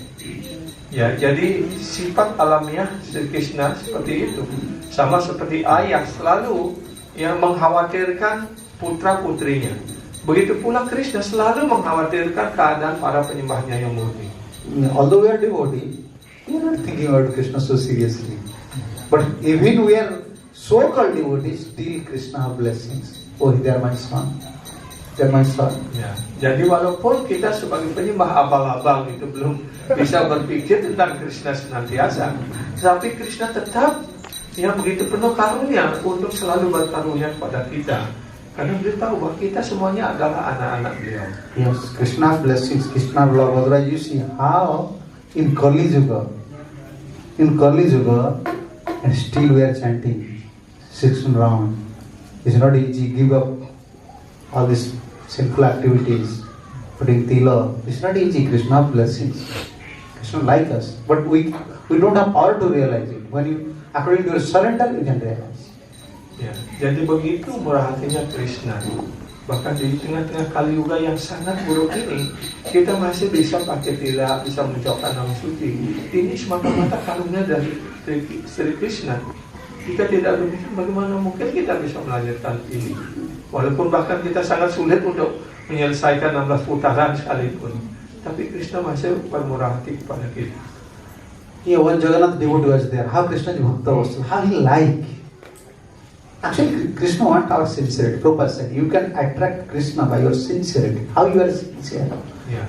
Ya, jadi sifat alamiah Sri Krishna seperti itu. Sama seperti ayah selalu yang mengkhawatirkan putra-putrinya. Begitu pula Krishna selalu mengkhawatirkan keadaan para penyembahnya yang murni. Although we are devotee, we are not thinking about Krishna so seriously. But even we are so-called devotees, still Krishna have blessings. Oh, they are my son. They are my son. Ya, jadi walaupun kita sebagai penyembah abal-abal itu belum bisa berpikir tentang Krishna senantiasa, tapi Krishna tetap yang begitu penuh karunia untuk selalu berkarunia kepada kita. Karena beliau tahu bahwa kita semuanya adalah anak-anak beliau. Yes, Krishna's blessings, Krishna's Lord Madhura, you see how in Kali Yuga, and still we are chanting 16 round. It's not easy, give up all these sinful activities, putting tila. It's not easy, Krishna's blessings. Krishna like us, but we don't have power to realize it. When you, according to your surrender, you can realize. Ya, jadi begitu murah hatinya Krishna. Bahkan di tengah-tengah Kali Yuga yang sangat buruk ini, kita masih bisa pakai tila, bisa mengucapkan nama suci. Ini semata-mata karunia dari Sri Krishna. Jika tidak demikian, bagaimana mungkin kita bisa melanjutkan ini? Walaupun bahkan kita sangat sulit untuk menyelesaikan 16 putaran sekalipun, tapi Krishna masih bermurah hati kepada kita. Yeah, when Jagannath devotee was there, how Krishna Bhakta was, how he like. Actually, Krishna wants our sincerity. Prabhupada said, you can attract Krishna by your sincerity. How you are sincere? Ya.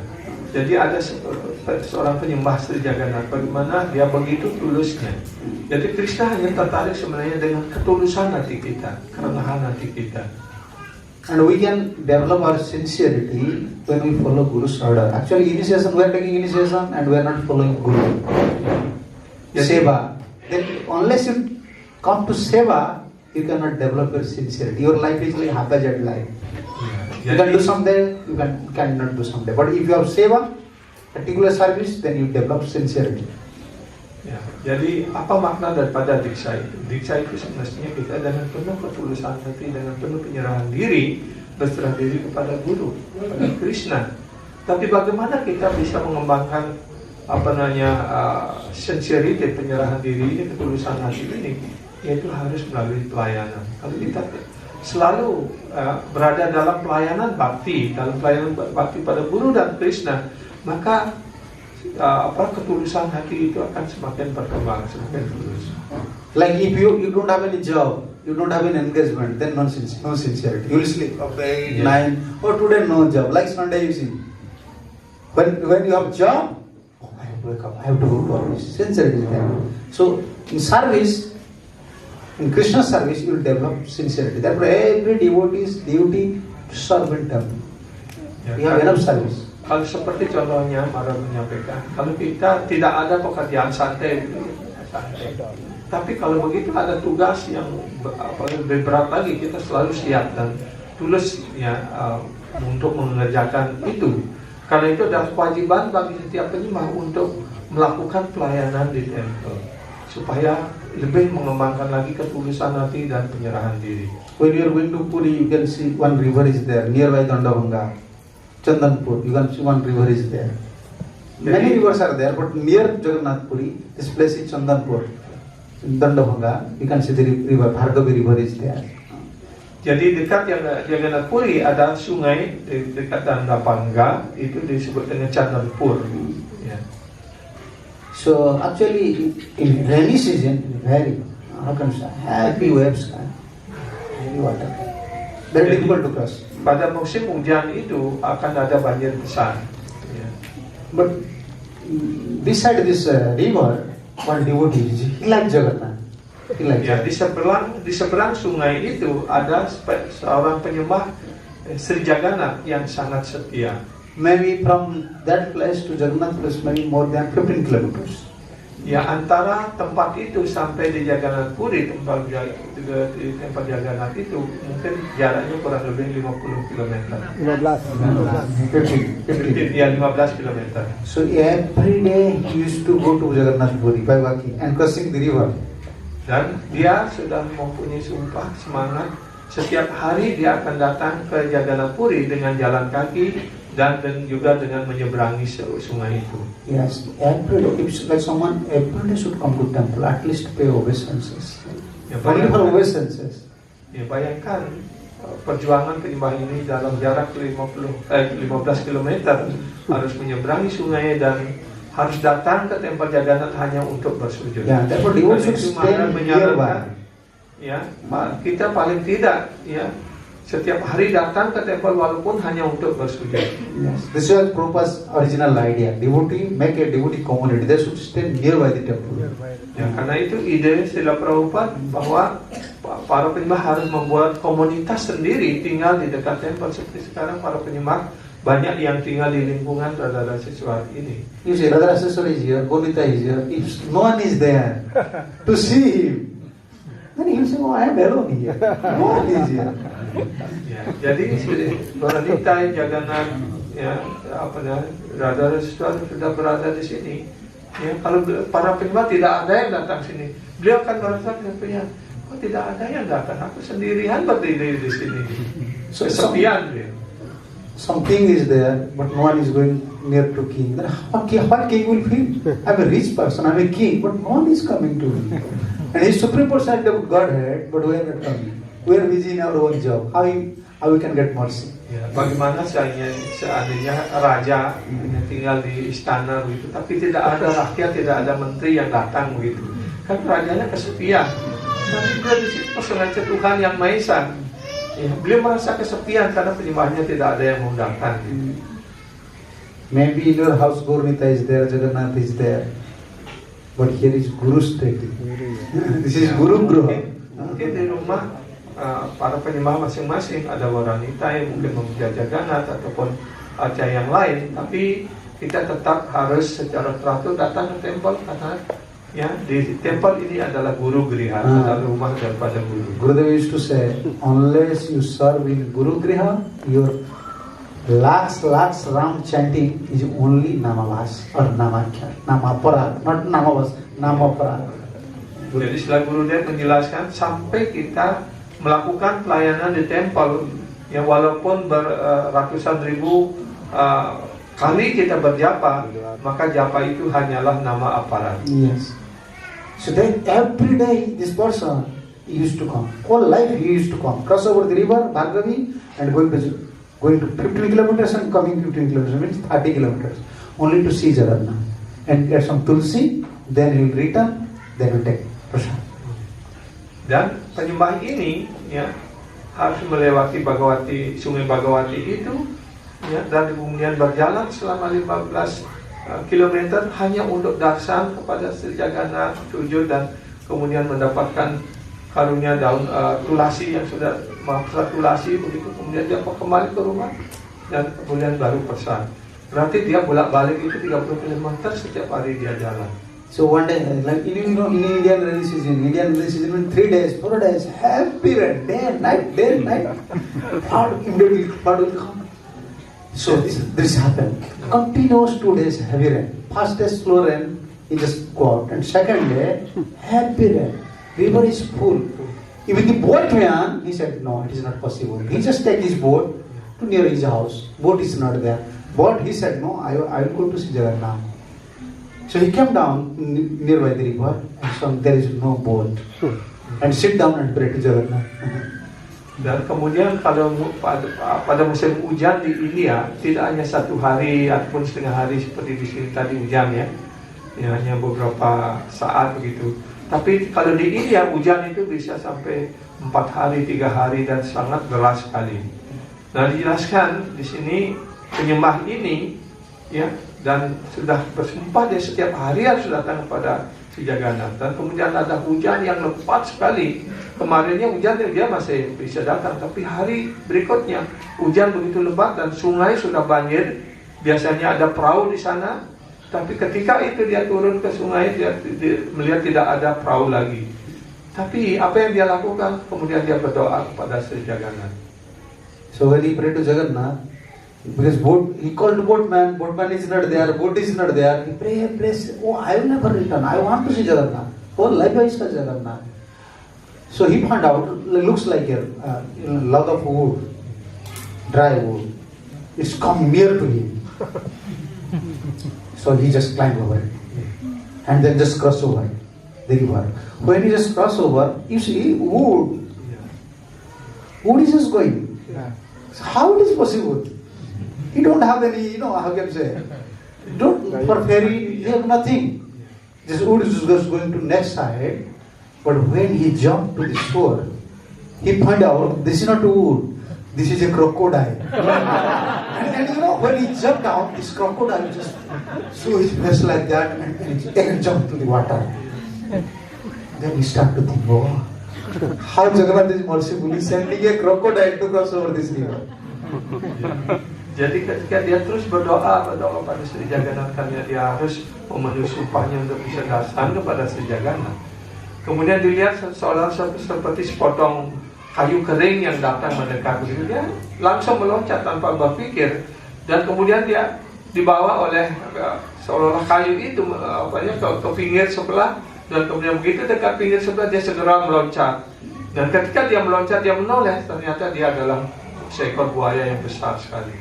Jadi ada seorang penyembah Sri Jagannath, bagaimana dia begitu tulusnya. Jadi Krishna hanya tertarik sebenarnya dengan ketulusan hati kita, kerendahan hati kita. And we can develop our sincerity when we follow Guru's order. Actually, initiation, we are taking initiation and we are not following Guru. Seva. Then unless you come to Seva, you cannot develop your sincerity. Your life is like haphazard life. You can do someday, you cannot do someday. But if you have Seva, particular service, then you develop sincerity. Ya, jadi apa makna daripada diksa itu? Diksa itu semestinya kita dengan penuh ketulusan hati, dengan penuh penyerahan diri, berserah diri kepada Guru, kepada Krishna. Tapi bagaimana kita bisa mengembangkan sincerity, penyerahan diri ini, ketulusan hati ini? Yaitu harus melalui pelayanan. Kalau kita selalu berada dalam pelayanan bakti pada Guru dan Krishna, maka ketulusan hati itu akan semakin berkembang, semakin tulus. Like if you don't have any job, you don't have any engagement, then no sincerity. You will sleep up 8, 9, or today no job. Like Sunday you see. When you have job, I have to wake up, I have to go to office. Sincerity is there. So in service, in Krishna service, you will develop sincerity. Therefore, every devotee's duty to serve in temple. You have enough service. Kalau seperti contohnya Mara menyampaikan, kalau kita tidak ada pekerjaan santai. Tapi kalau begitu ada tugas yang lebih berat lagi, kita selalu siap dan tulus untuk mengerjakan itu. Karena itu adalah kewajiban bagi setiap penyembah untuk melakukan pelayanan di temple supaya lebih mengembangkan lagi ketulusan hati dan penyerahan diri. When you are going to Puri, you can see one river is there nearby Dandabhanga, Chandanpur. You can see one river is there. Many rivers are there, but near Jagannath Puri, this place is Chandanpur. In Dandabhanga, you can see the river, Bhargavi river is there. Jadi dekat Jagannath Puri ada sungai dekat Dandabhanga, itu disebut dengan Chandanpur. Yeah. So actually, in rainy season, very heavy waves, heavy water. Very difficult to cross. Pada musim hujan itu akan ada banjir besar. Yeah. But beside this river, one devotee, he like Jagannath. Di seberang sungai itu ada seorang penyembah Sri Jagannath yang sangat setia. Maybe from that place to Jagannath place maybe more than 15 kilometers. Ya, antara tempat itu sampai di Jagannath Puri, tempat Jagannath itu mungkin jaraknya kurang lebih 50 km. 15 km. So every day he used to go to Jagannath Puri by walking and crossing the river. Dan dia sudah mempunyai sumpah semangat, setiap hari dia akan datang ke Jagannath Puri dengan jalan kaki dan juga dengan menyeberangi sungai itu. Yes, every day, if like someone every day should come to temple, at least pay obeisances. Only for obeisances. Ya, bayangkan perjuangan penyembah ini dalam jarak 15 km harus menyeberangi sungai dan harus datang ke tempat Jagannath hanya untuk bersujud. Ya, therefore devotees should stay nearby. Ya, kita paling tidak setiap hari datang ke tempat walaupun hanya untuk bersujud. Yes, this is Prabhupada's original idea. Devotee make a devotee community. They should stay nearby the temple. Ya, karena itu ide Srila Prabhupada bahwa para penyembah harus membuat komunitas sendiri tinggal di dekat tempat. Seperti sekarang para penyembah banyak yang tinggal di lingkungan Radha Raseswar ini. You see, Radha Raseswar is here, Gonita is here. If no one is there to see him, then he will say, "Oh, I am alone here. No one is here." Ya, jadi Gonita, Jagannath, Radha Raseswar sudah berada di sini. Ya, kalau para penyembah tidak ada yang datang sini, beliau akan merasa kesepian. Kok tidak ada yang datang? Aku sendirian berdiri di sini. Kesepian dia. Something is there, but no one is going near to king. Then what king will feel? I'm a rich person, I'm a king, but no one is coming to me. And he's supreme personality of Godhead, but we are not coming. We are busy in our own job. How we can get mercy? Ya, bagaimana seandainya raja tinggal di istana begitu, tapi tidak ada rakyat, tidak ada menteri yang datang begitu. Kan rajanya kesepian. Tapi dia di situ personality Tuhan yang Maha Esa. Ya, beliau merasa kesepian karena penyembahnya tidak ada yang mau datang. Maybe in your house Gaurnita is there, Jagannath is there, but here is Guru's taking. This is Guru Gruha. Mungkin di rumah para penyembah masing-masing ada wanita yang mungkin memuja Jagannath ataupun acara yang lain, tapi kita tetap harus secara teratur datang ke temple karena ya di temple ini adalah Guru Griha, adalah rumah daripada Guru. Gurudev used to say, unless you serve in Guru Griha, your lakhs round chanting is only Namavas or Namakya, Namapara, not Namavas, Namapara. Jadi setelah Guru Dev menjelaskan sampai kita melakukan pelayanan di temple, ya walaupun ratusan ribu kali kita berjapa, maka japa itu hanyalah nama aparat. Yes. So then every day this person used to come. Whole life he used to come. Cross over the river, Bhargavi, and going to 15 kilometers and coming 15 kilometers, means 30 kilometers. Only to see Jagannath. And get some tulsi, then he will return, then he will take prasad. Dan penyembah ini ya harus melewati Bhagawati, sungai Bhagawati itu ya, dan kemudian berjalan selama 15 kilometer hanya untuk darsan kepada Sri Jagannath, sujud dan kemudian mendapatkan karunia daun tulasi yang sudah maafkan tulasi, begitu kemudian dia kembali ke rumah dan kemudian baru pesan. Berarti dia bolak-balik itu 30 km setiap hari dia jalan. So one day, like in Indian rainy season, 3 days, 4 days, happy rain, day and night, cloud will come. So this happened. Continuous 2 days heavy rain. First day slow rain, he just go out. And second day, happy rain. River is full. Even the boatman, he said, no, it is not possible. He just take his boat to near his house. Boat is not there. But he said, no, I will go to see Jagannath. So he came down nearby the river, and so there is no boat. And sit down and pray to Jagannath. Dan kemudian pada musim hujan di India tidak hanya 1 hari ataupun setengah hari seperti di sini tadi hujan ya, hanya beberapa saat begitu. Tapi kalau di India hujan itu bisa sampai 4 hari, 3 hari dan sangat deras sekali. Nah dijelaskan di sini penyembah ini ya dan sudah bersumpah dia setiap hari harus datang kepada si Jagannath. Dan kemudian ada hujan yang lebat sekali. Kemarinnya hujan dia masih bisa datang, tapi hari berikutnya hujan begitu lebat dan sungai sudah banjir. Biasanya ada perahu di sana, tapi ketika itu dia turun ke sungai dia melihat tidak ada perahu lagi. Tapi apa yang dia lakukan? Kemudian dia berdoa kepada Sri Jagannath. So when he prayed to Jagannath, because he called the boatman is not there, boat is not there. He prays, oh, I will never return. I want to see Jagannath. Whole life I saw Jagannath. So he found out, it looks like a log of wood, dry wood. It's come near to him. So he just climbed over it. And then just crossed over the river. When he just crossed over, you see wood. Wood is just going. So how it is possible? He don't have any, how can I say? For ferry, he have nothing. This wood is just going to next side. But when he jumped to the shore, he found out this is not wood, this is a crocodile. and when he jumped down, this crocodile just threw his face like that and jumped to the water. Then he started to think, oh, how Jagannath is merciful, he's sending a crocodile to cross over this river. Jadi ketika dia terus berdoa pada Sri Jagannath, karena dia harus memenuhi sumpahnya untuk bisa datang kepada Sri Jagannath. Kemudian dilihat seolah seperti sepotong kayu kering yang datang mendekat. Dia langsung meloncat tanpa berpikir, dan kemudian dia dibawa oleh seolah kayu itu ke pinggir sebelah, dan kemudian begitu dekat pinggir sebelah dia segera meloncat. Dan ketika dia meloncat, dia menoleh, ternyata dia adalah seekor buaya yang besar sekali.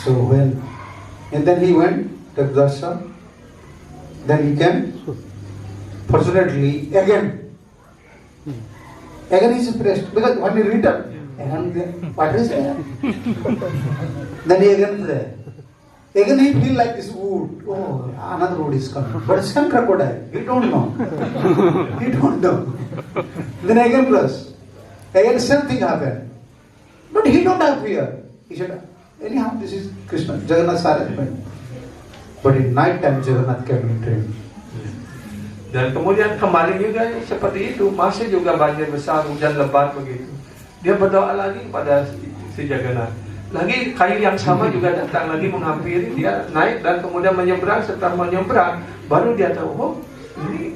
So and then he went to darshan, then he came. Fortunately, again he is pressed, because when he returned, what is there? Then he again pray. Again he feel like this wood. Oh, another wood is coming. But it's some crocodile. He don't know. Then again plus. Again same thing happened. But he don't have fear. He said, anyhow, this is Krishna, Jagannath's arrangement. But in night time, Jagannath came in dream. Dan kemudian kembali juga seperti itu, masih juga banjir besar, hujan lebat begitu. Dia berdoa lagi kepada si Jagannath. Lagi kayu yang sama juga datang lagi menghampiri, dia naik dan kemudian menyeberang. Setelah menyeberang, baru dia tahu, oh ini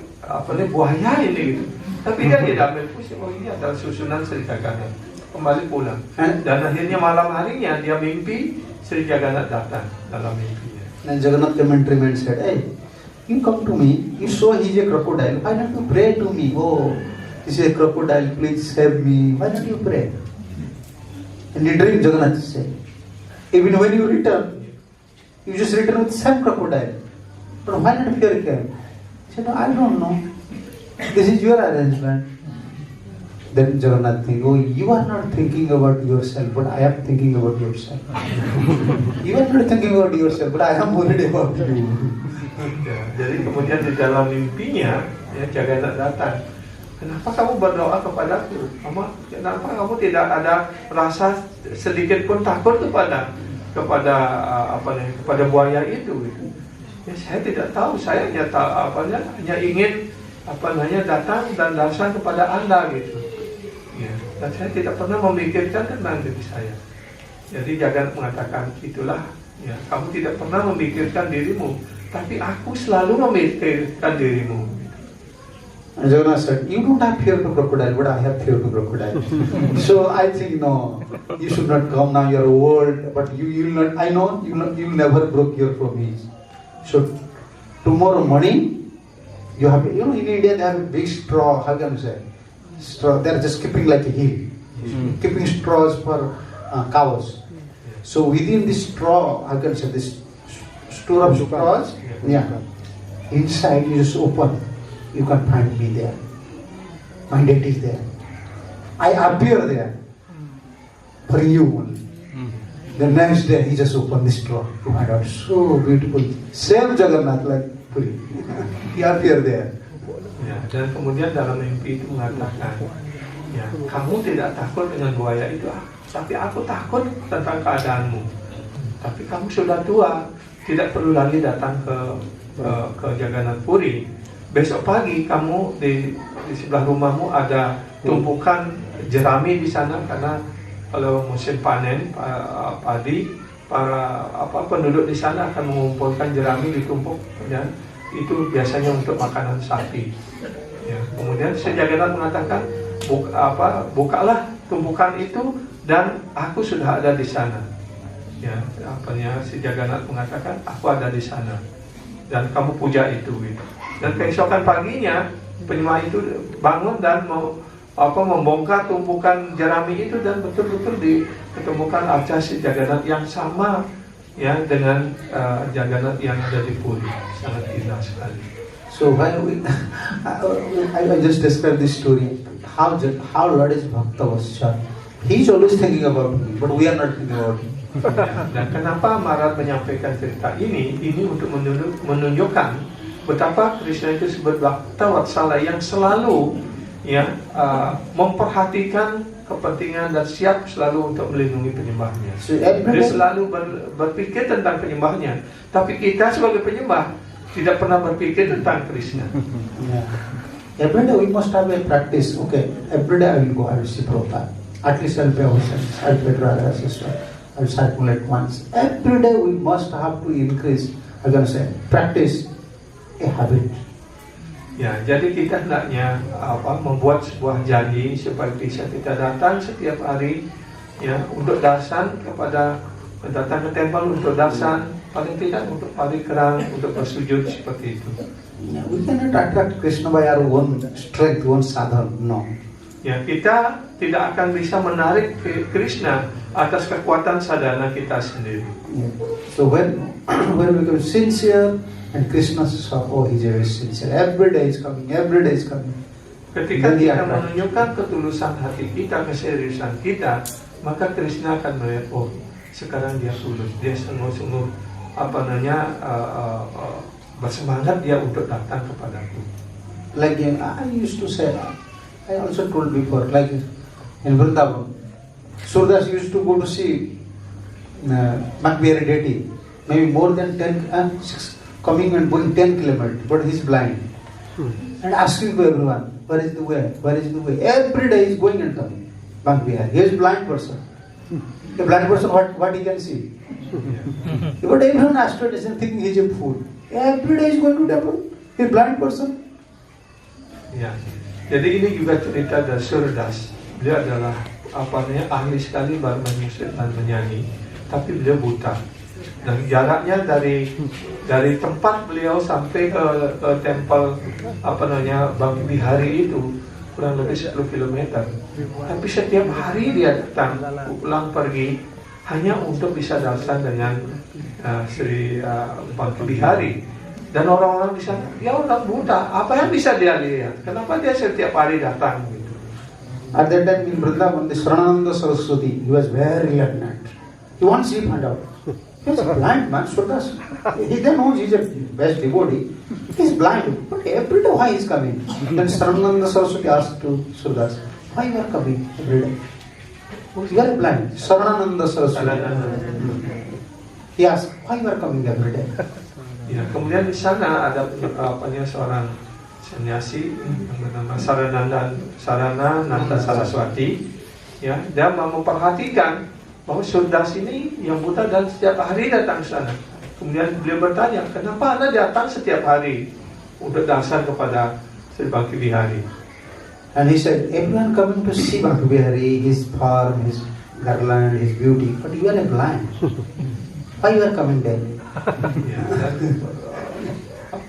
buaya ini gitu. Tapi dia tidak ambil pusing, oh ini adalah susunan Sri Jagannath. kembali pulang. Dan akhirnya malam harinya dia mimpi Sri Jagannath datang dalam mimpinya. And Jagannath came and remained said, "Hey, you come to me, you saw he's a crocodile, why don't you pray to me? Oh, this is a crocodile, please save me. Why don't you pray?" And in dream Jagannath said, "Even when you return, you just return with same crocodile. But why not fear came?" He said, "No, I don't know. This is your arrangement." Then Jagannath think, "Oh, you are not thinking about yourself, but I am thinking about yourself. You are not thinking about yourself, but I am worried about you." Ya, jadi kemudian di dalam mimpinya ya, Jagannath datang. "Kenapa kamu berdoa kepadaku? Kenapa kamu tidak ada rasa sedikit pun takut kepada buaya itu?" Gitu. Ya, saya tidak tahu. Saya hanya ingin datang dan dasar kepada Anda gitu. Ya, dan saya tidak pernah memikirkan tentang diri saya. Jadi Jagannath mengatakan, itulah ya, kamu tidak pernah memikirkan dirimu, tapi aku selalu memikirkan dirimu. And Jagannath said, "You don't have fear to crocodile, but I have fear to crocodile. So I think no, you should not come now. You're old, but you'll not. I know you'll never broke your promise. So tomorrow morning, you have in India they have a big straw. How can you say? Straw. They're just keeping like a hill, keeping straws for cows. So within this straw, how can you say this store of straws? Yeah. Inside you just open. You can find me there. My date is there. I appear there for you only." The next day he just opened the straw. Oh my God, so beautiful. Same Jagannath like Puri. He appeared there. Ya, dan kemudian dalam mimpi itu mengatakan, ya, kamu tidak takut dengan buaya itu, tapi aku takut tentang keadaanmu. Tapi kamu sudah tua, tidak perlu lagi datang ke Jagannath Puri. Besok pagi kamu di sebelah rumahmu ada tumpukan jerami di sana, karena kalau musim panen padi, para penduduk di sana akan mengumpulkan jerami ditumpuk, dan itu biasanya untuk makanan sapi. Ya, kemudian Sri Jagannath mengatakan, bukalah tumpukan itu dan aku sudah ada di sana. Ya, Sri Jagannath mengatakan, aku ada di sana dan kamu puja itu. Gitu. Dan keesokan paginya penyembah itu bangun dan membongkar tumpukan jerami itu, dan betul-betul ditemukan arca Sri Jagannath yang sama ya dengan Jagannath yang ada di Puri. Sangat indah sekali. So when I just described this story, how Lord is Bhakta Vatsal. He's always thinking about me, but we are not thinking about him. Dan kenapa Maharaj menyampaikan cerita ini untuk menunjukkan betapa Krishna itu sebagai Bhakta Vatsala yang selalu ya memperhatikan kepentingan dan siap selalu untuk melindungi penyembahnya. So Dia selalu berpikir tentang penyembahnya, tapi kita sebagai penyembah tidak pernah berpikir tentang Krishna. Yeah. Every day we must have a practice. Okay, every day I will go, I will see Prabhupada. At least I will pay ourselves, I will pay Radha sister, I will circulate once. Every day we must have to increase, I'm going to say, practice a habit. Ya, jadi kita hendaknya membuat sebuah janji supaya bisa kita datang setiap hari ya untuk darsan datang ke tempat untuk darsan, paling tidak untuk parikrama, untuk bersujud seperti itu. Yeah, we cannot attract Krishna by our own strength, own sadhana. No. Ya, kita tidak akan bisa menarik Krishna atas kekuatan sadhana kita sendiri. Yeah. So when we become sincere, and Krishna saw, oh, he's very sincere. Every day is coming, every day is coming. Ketika kita menunjukkan ketulusan hati kita, keseriusan kita, maka Krishna akan melihat, oh, sekarang dia tulus, dia sungguh-sungguh bersemangat dia untuk datang kepadaku. Like I used to say, I also told before, like in Vrindavan, Surdas used to go to see Macbeth deity, maybe more than 10, coming and going 10 kilometers, but he's blind. And asking to everyone, where is the way? Where is the way? Every day he's going and coming. Macbeth, he is a blind person. A blind person, what he can see? But everyone asked isn't thinking he's a fool. Every day he's going to temple. He's a blind person. Ya, jadi ini juga cerita dari Surdas. Dia adalah ahli sekali bermusik dan menyanyi, tapi beliau buta. Dan jaraknya dari tempat beliau sampai ke tempel Bangki Bihari itu kurang lebih 10 km. Tapi setiap hari dia datang pulang pergi hanya untuk bisa dasar dengan Sri Bangki Bihari. Dan orang-orang di sana, dia orang buta, apa yang bisa dia lihat? Kenapa dia setiap hari datang? Gitu. At that time in Vrindavan, the Sarananda Saraswati, he was very learned. He wants to find out. He was a blind man, Surdas. He then knows he's a best devotee. He's blind, but every day why he's coming? Then Sarananda Saraswati asked to Surdas, why you are coming every day? You are blind. Sarananda Saraswati. He asked, why you are coming every day? Ya, kemudian di sana ada seorang sanyasi bernama Sarana Nanda Saraswati. Ya, dia memperhatikan bahwa Surdas ini yang buta dan setiap hari datang ke sana. Kemudian beliau bertanya, kenapa Anda datang setiap hari untuk dasar kepada Sri Bangki Bihari? And he said, everyone coming to see Bangki Bihari, his farm, his garland, his beauty, but you are blind. Why you are coming there? Ya, dan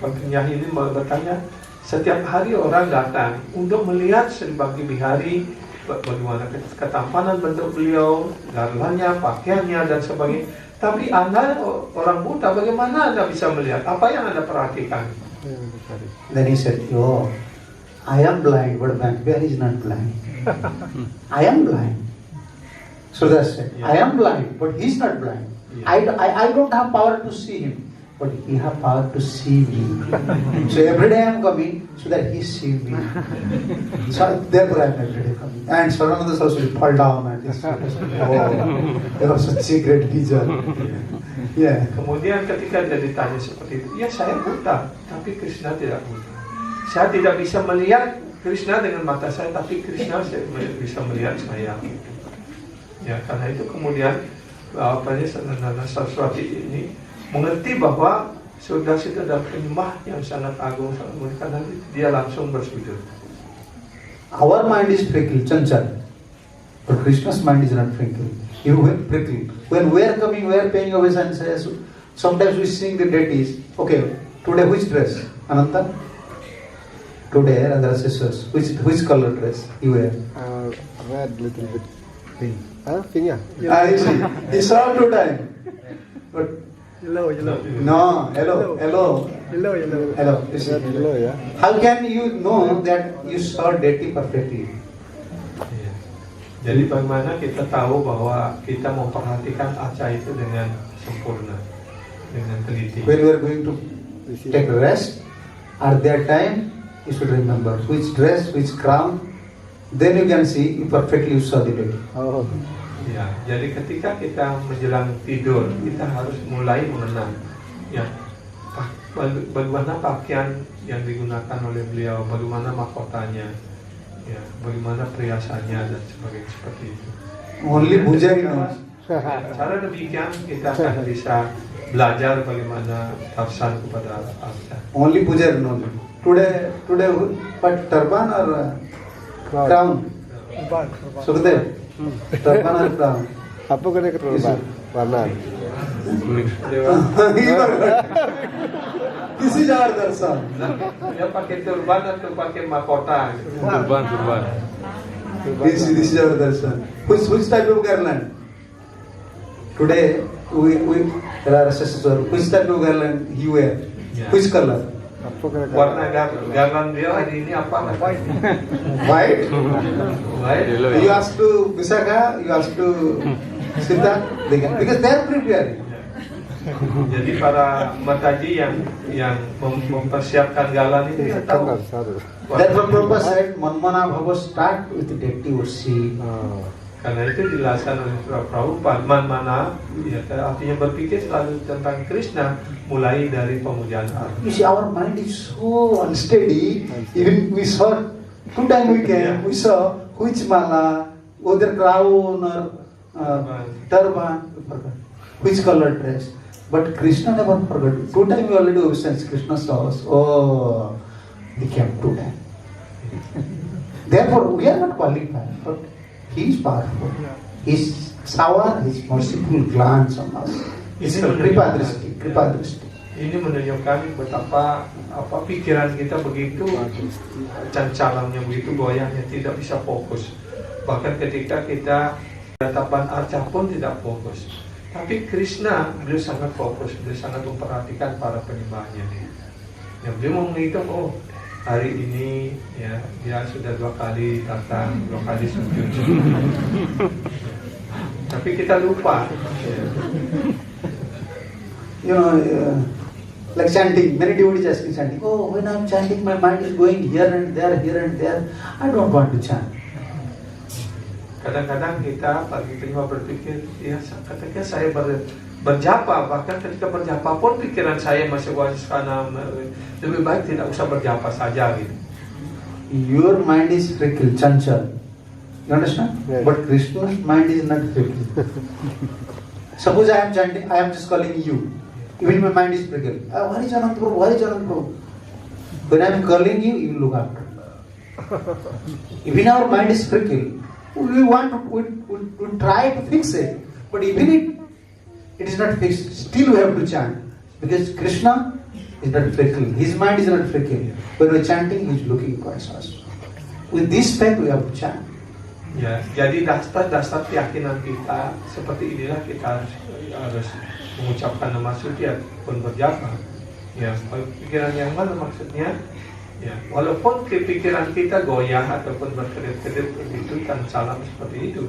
penyanyi ini bertanya, setiap hari orang datang untuk melihat Sri Bangki Bihari, bagaimana ketampanan bentuk beliau, garlandnya, pakaiannya dan sebagainya. Tapi Anda orang buta, bagaimana Anda bisa melihat? Apa yang Anda perhatikan? Then he said, oh, I am blind, but Bangki Bihari is not blind. I am blind. So that's it. I am blind, but he is not blind. I don't have power to see him, but he have power to see me. So every day I am coming so that he see me. So therefore I am every day coming. And Sarananda Saraswati fall down and this. Oh, there was such a great vision. Yeah. Kemudian ketika dia ditanya seperti itu, ya saya buta, tapi Krishna tidak buta. Saya tidak bisa melihat Krishna dengan mata saya, tapi Krishna bisa melihat saya. Ya, karena itu kemudian Sarananda Saraswati ini mengerti bahwa Surdas itu adalah penyembah yang sangat agung, sangat mulia, karena dia langsung bersujud. Our mind is fickle, chanchal, but Krishna's mind is not fickle. Fickle. When we are coming, we are paying obeisances. Sometimes we sing the deities. Okay, today which dress? Ananta? Today, other sisters. Which color dress you wear? Red, little bit pink. Pink, yeah. I see. He saw 2 times. But Yellow. no, hello. Yellow. You see. Red, yellow, yeah. How can you know that you saw deity perfectly? Ya. Jadi bagaimana kita tahu bahwa kita memperhatikan aca itu dengan sempurna, dengan teliti. When we are going to take rest, at that time you should remember which dress, which crown. Then you can see you perfectly saw the deity. Oh. Ya, jadi ketika kita menjelang tidur, kita harus mulai mengenang, ya, bagaimana pakaian yang digunakan oleh beliau, bagaimana mahkotanya, ya, bagaimana perhiasannya dan sebagainya seperti itu. Only Bujari knows. Cara demikian kita akan bisa belajar bagaimana tafsan kepada Arca. Only Pujari knows. Today, but turban or crown? Sukhdev, turban or crown? Apa kena keturban? Warna. This is our darshan. Dia pakai turban atau pakai mahkota? Turban. This is our darshan. Which type of garland? Today, there are sisters. Which type of garland you wear? Yeah. Which color? Apa kena Warna garland dia hari ini apa? White. White. You ask to Visakha, you ask to Sita, because they are preparing. Jadi para mataji yang mempersiapkan galan itu dia tahu. Therefore, Prabhupada said, Manmana Bhava start with deity worship. Karena itu dijelaskan oleh Prabhupada, Manmana, ya, artinya berpikir selalu tentang Krishna, mulai dari pemujaan Allah. You see, our mind is so unsteady. Even we saw, 2 times we came, we saw which mala, whether crown or turban, we forgot. Which color dress. But Krishna never forgot. 2 times we already observed Krishna saw us. Oh, he came 2 times. Therefore, we are not qualified. But He is powerful. His shower, His merciful glance on us. It's kripa drishti, kripa drishti. Ini menunjukkan betapa pikiran kita begitu cancalamnya, begitu goyahnya, tidak bisa fokus. Bahkan ketika kita tatapan arca pun tidak fokus. Tapi Krishna, beliau sangat fokus, beliau sangat memperhatikan para penyembahnya. Ya, beliau mau menghitung, oh hari ini ya dia sudah 2 kali datang, 2 kali sujud. Tapi kita lupa. Ya. You know, like chanting, many devotees asking chanting. Oh, when I'm chanting, my mind is going here and there, here and there. I don't want to chant. Kadang-kadang kita pagi kelima berpikir, ya ketika saya berjapa, bahkan ketika berjapa pun pikiran saya masih wasana, lebih baik tidak usah berjapa saja gitu. Your mind is fickle, chanchal. You understand? Yes. But Krishna's mind is not fickle. Suppose I am chanting, I am just calling you. Even my mind is fickle. Where is Anand Prabhu? Where is Anand Prabhu? When I am calling you, you look after. Even our mind is fickle. We try to fix it, but even it is not fixed. Still we have to chant because Krishna is not fickle. His mind is not fickle. When we are chanting, he is looking towards us. With this fact, we have to chant. Ya, jadi dasar keyakinan kita seperti inilah kita harus mengucapkan nama suci ataupun berjapa. Ya, pikiran yang mana maksudnya? Ya, walaupun pikiran kita goyah ataupun berkedip-kedip begitu kan salam seperti itu,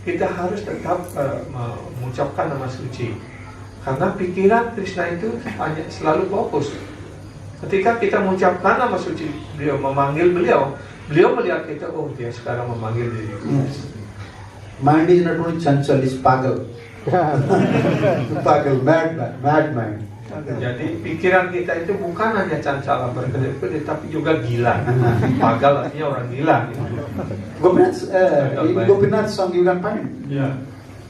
kita harus tetap mengucapkan nama suci. Karena pikiran Krishna itu hanya selalu fokus. Ketika kita mengucapkan nama suci, beliau memanggil beliau melihat kita, oh dia sekarang memanggil diri. Yes. Mind is not only chanchal, it's pagal. Pagal, mad mind. Jadi pikiran kita itu bukan hanya cancala berkedip-kedip, tapi juga gila. Pagal artinya orang gila. Gitu. In Gopinath song you can find. Ya.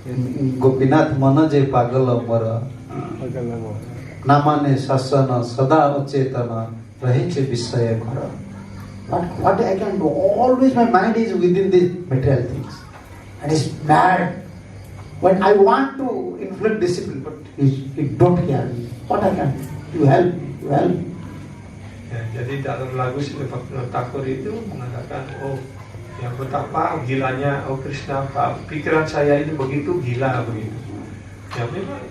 In Gopinath mana je pagal amara. Namane sasana sada achetana rahiche visaya ghara. What I can do? Always my mind is within these material things. And it's mad. When I want to inflict discipline, but it don't hear me. What I can do? You help. Ya, jadi dalam lagu Srila Bhaktivinoda Thakur itu mengatakan, oh yang betapa gilanya, oh Krishna, pikiran saya ini begitu gila begitu. Ya memang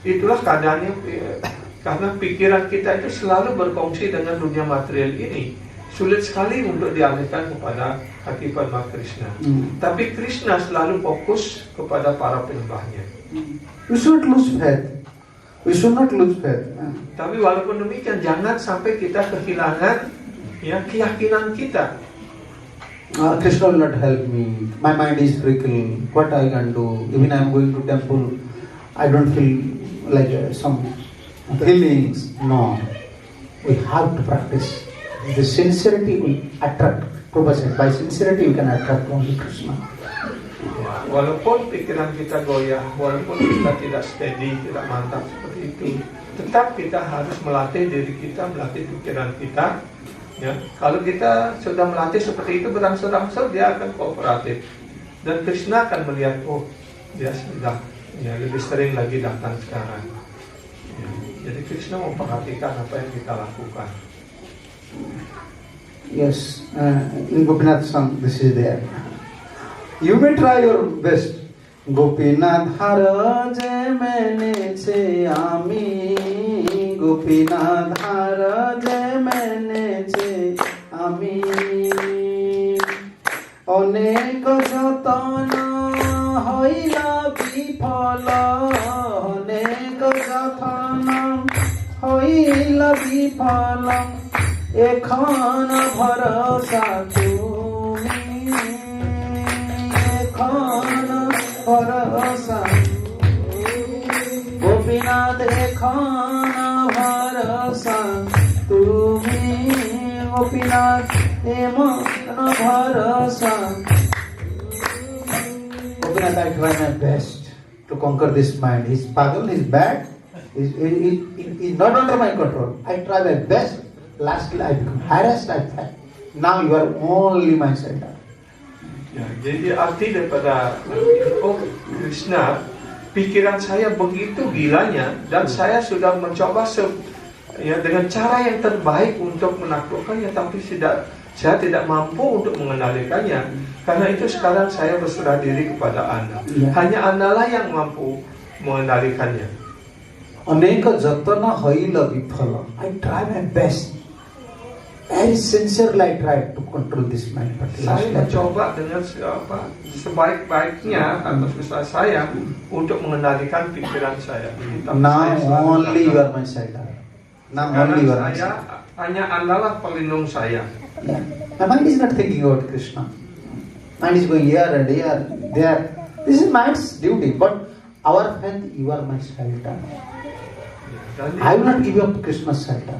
itulah keadaannya, karena pikiran kita itu selalu berkongsi dengan dunia material ini. Sulit sekali untuk dialihkan kepada hati Padma Krishna. Tapi Krishna selalu fokus kepada para penyembahnya. We should lose faith. We should not lose faith. Tapi walaupun demikian, jangan sampai kita kehilangan ya keyakinan kita. Krishna will not help me. My mind is fickle. What I can do? Even I am going to temple, I don't feel like some feelings. No, we have to practice. The sincerity will attract. Prabhupada said, by sincerity we can attract only Krishna. Walaupun pikiran kita goyah, walaupun kita tidak steady, tidak mantap seperti itu, tetap kita harus melatih diri kita, melatih pikiran kita. Ya, kalau kita sudah melatih seperti itu berangsur-angsur, dia akan kooperatif. Dan Krishna akan melihat, oh dia sudah ya, lebih sering lagi datang sekarang. Ya, jadi Krishna memperhatikan apa yang kita lakukan. Yes, in Gopinath song, this is there. You may try your best. Gopinath haraje maine che ami, Gopinath haraje maine che ami. Onek jatana hoila bifala, onek jatana hoila bifala. एखान भरोसा तुम्ही, एखान भरोसा गोपीनाथ, एखान भरोसा तुम्ही, गोपीनाथ एमन भरोसा. Gopinath, I try my best to conquer this mind. He's pagal, he's bad, he's not under my control. I try my best. Lastly, I become harassed. I thought, now you are only my center. Ya, jadi arti daripada oh Krishna, pikiran saya begitu gilanya dan saya sudah mencoba dengan cara yang terbaik untuk menaklukkannya, tapi saya tidak mampu untuk mengendalikannya. Karena itu sekarang saya berserah diri kepada Anda. Hanya Anda yang mampu mengendalikannya. अनेक जतन हैल विफल. I try my best. Very sincerely I try to control this mind. Saya mencoba dengan sebaik-baiknya atas usaha saya untuk mengendalikan pikiran saya. Now only you are my shelter. Now only you are my shelter. Hanya Anda pelindung saya. Yeah. My mind is not thinking about Krishna. Mind is going here and here, there. This is mind's duty. But our faith, you are my shelter. I will not give up Krishna's shelter.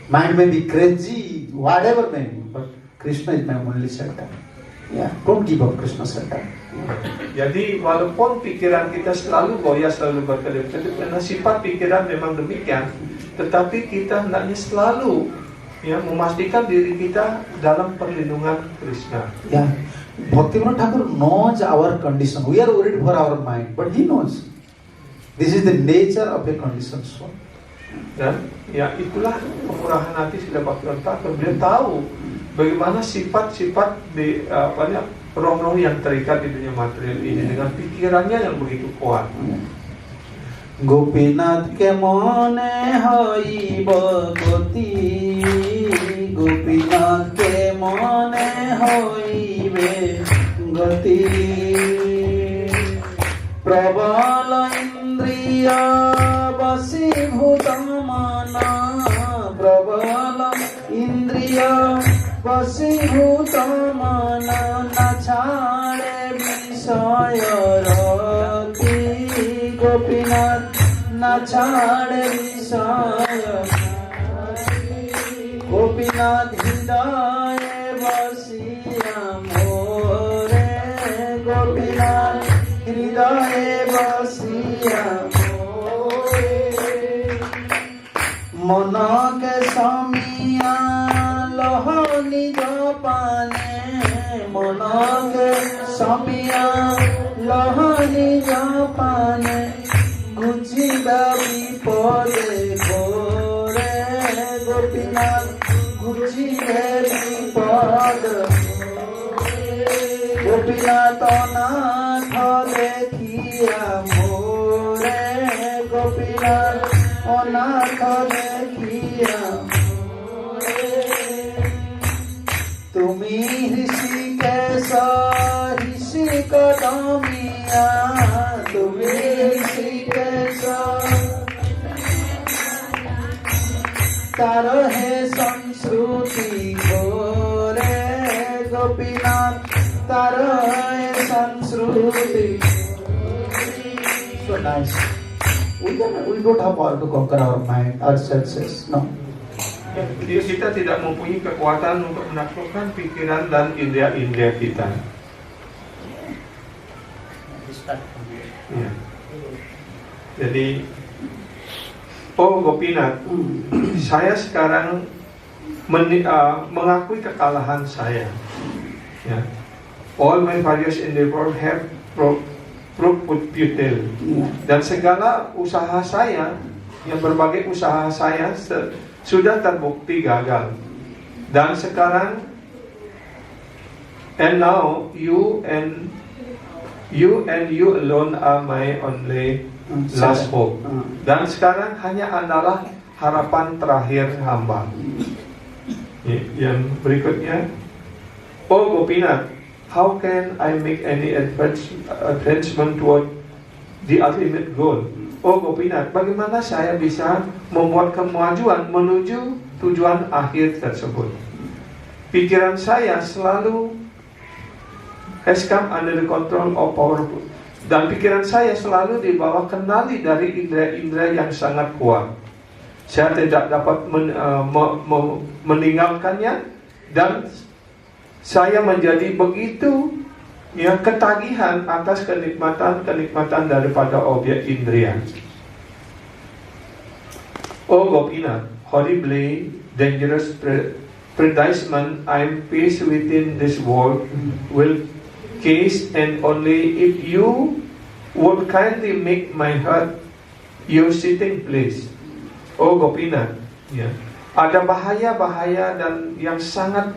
Mind may be crazy, whatever may be, but Krishna is my only shelter. Yeah, don't give up Krishna's shelter. Jadi walaupun pikiran kita selalu goyah, selalu berkedip-kedip, karena sifat pikiran memang demikian, tetapi kita hendaknya selalu memastikan diri kita dalam perlindungan Krishna. Yeah, Bhaktivinoda Thakur knows our condition. We are worried for our mind, but he knows. This is the nature of a conditioned soul. Dan itulah kemurahan hati Srila Bhaktivinoda Thakur. Beliau tahu bagaimana sifat-sifat di roh-roh yang terikat di dunia material ini dengan pikirannya yang begitu kuat. Gopinath ke mone hoiba goti, Gopinath ke mone hoibe goti, Prabala indriya vasibhuta mana, Prabala indriya vasibhuta mana, na chhade visaya rati, Gopinath na chhade visaya, Gopinath hridaye vasiya more, Gopinath hridaye vasiya more, mona ke samiya loho nijo pane, mona ke samiya loho nijo pane, gujiba bipode gore, Gopinath gujiba bipode, Gopinath অনাথ দেখিয়া মোরে, Gopinath অনাথ দেখিয়া মোরে, তুমি ঋষিকেশ ঋষিকদমিয়া, তুমি ঋষিকেশ তার হে সংস্কৃতি গোরে, Gopinath তার হে সংস্কৃতি. So nice. We don't have power to conquer our mind, our senses. No. Kita tidak mempunyai kekuatan untuk menaklukkan pikiran dan indera-indera kita. Ya. Jadi, oh Gopinath, saya sekarang mengakui kekalahan saya. Ya. All my various endeavor have proved futile. Dan segala usaha saya, yang berbagai usaha saya sudah terbukti gagal. Dan sekarang, and now you alone are my only last hope. Dan sekarang hanya adalah harapan terakhir hamba. Yang berikutnya, oh Gopinath, how can I make any advancement toward the ultimate goal? Oh Gopinath, bagaimana saya bisa membuat kemajuan menuju tujuan akhir tersebut? Pikiran saya selalu has come under the control of powerful, dan pikiran saya selalu dibawa kendali dari indera-indera yang sangat kuat. Saya tidak dapat meninggalkannya, dan saya menjadi begitu ketagihan atas kenikmatan daripada objek indria. Oh Gopinath, horribly dangerous predicament I am faced within this world will case and only if you would kindly make my heart your sitting place. Oh Gopinath, ya. Ada bahaya-bahaya dan yang sangat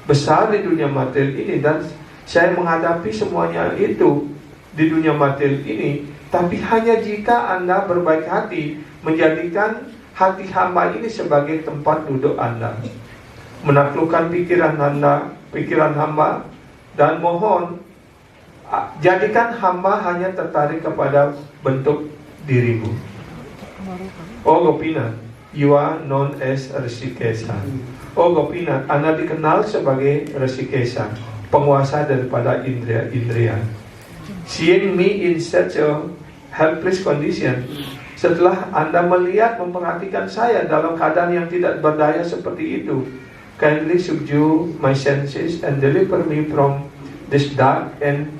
besar di dunia materi ini, dan saya menghadapi semuanya itu di dunia materi ini. Tapi hanya jika Anda berbaik hati menjadikan hati hamba ini sebagai tempat duduk Anda, menaklukkan pikiran hamba, dan mohon jadikan hamba hanya tertarik kepada bentuk dirimu. Oh Gopinath, you are known as Rishikesa. Oh Gopinath, Anda dikenal sebagai Rishikesa, penguasa daripada indria-indria. Seeing me in such a helpless condition, setelah Anda melihat, memperhatikan saya dalam keadaan yang tidak berdaya seperti itu, kindly subdue my senses and deliver me from this dark and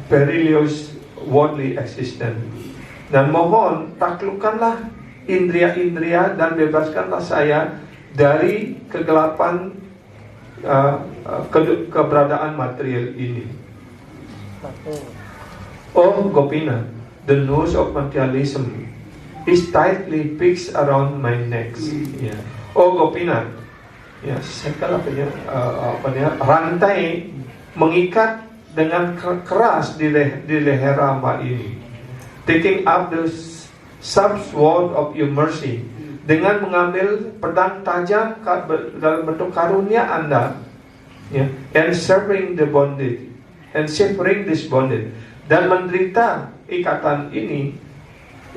perilous worldly existence. Dan mohon taklukkanlah indria-indria dan bebaskanlah saya dari kegelapan keberadaan material ini. Oh Gopinath, the noose of materialism is tightly fixed around my neck. Yeah. Oh Gopinath, ya, segala rantai mengikat dengan keras di leher hamba ini. Taking up the sword of your mercy, dengan mengambil pedang tajam dalam bentuk karunia Anda, ya, and suffering the bondage, and suffering this bondage, dan menderita ikatan ini,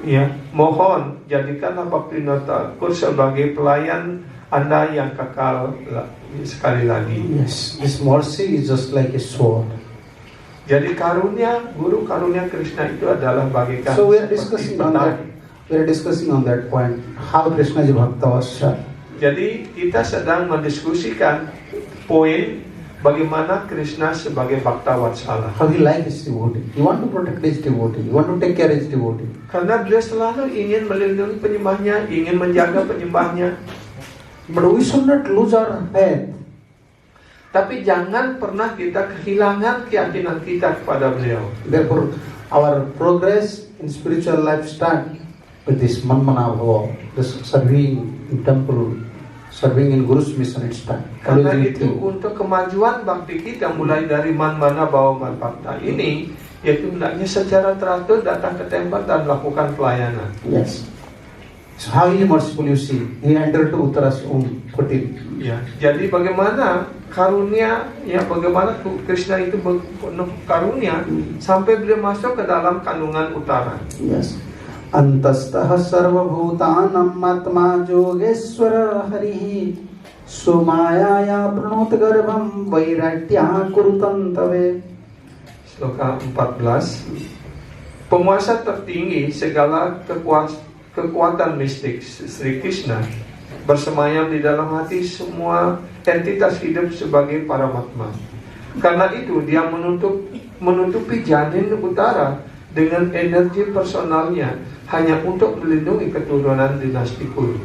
ya, mohon jadikanlah Bhaktivinoda sebagai pelayan Anda yang kekal sekali lagi. Yes, this mercy is just like a sword. Jadi karunia, guru karunia Krishna itu adalah bagikan. So we are discussing on that. We are discussing on that point. How Krishna is Bhakta Vasya. Jadi kita sedang mendiskusikan poin bagaimana Krishna sebagai Bhakta Vatsala. How he likes his devotee. He want to protect his devotee. He want to take care of his devotee. Karena beliau selalu ingin melindungi penyembahnya, ingin menjaga penyembahnya. But we should not lose our faith. Tapi jangan pernah kita kehilangan keyakinan kita kepada beliau. Therefore, our progress in spiritual life start with this Manmanabhava, this serving in temple, serving in Guru's mission it start. Karena itu untuk kemajuan bakti kita mulai dari Manmanabhava Manbhakta ini, yaitu hendaknya secara teratur datang ke tempat dan melakukan pelayanan. Yes. So how he merciful you see, he entered to Uttara's own 14. Ya, jadi bagaimana karunia, ya, bagaimana Krishna itu penuh karunia sampai beliau masuk ke dalam kandungan utara. Yes. Antastah sarva bhutanam atma yogeshwara harihi sumayaya pranut garbham vairagya kurutantave. Sloka 14. Penguasa tertinggi segala kekuatan mistik Sri Krishna bersemayam di dalam hati semua entitas hidup sebagai Paramatma. Karena itu dia menutupi janin utara dengan energi personalnya hanya untuk melindungi keturunan dinasti Kuru.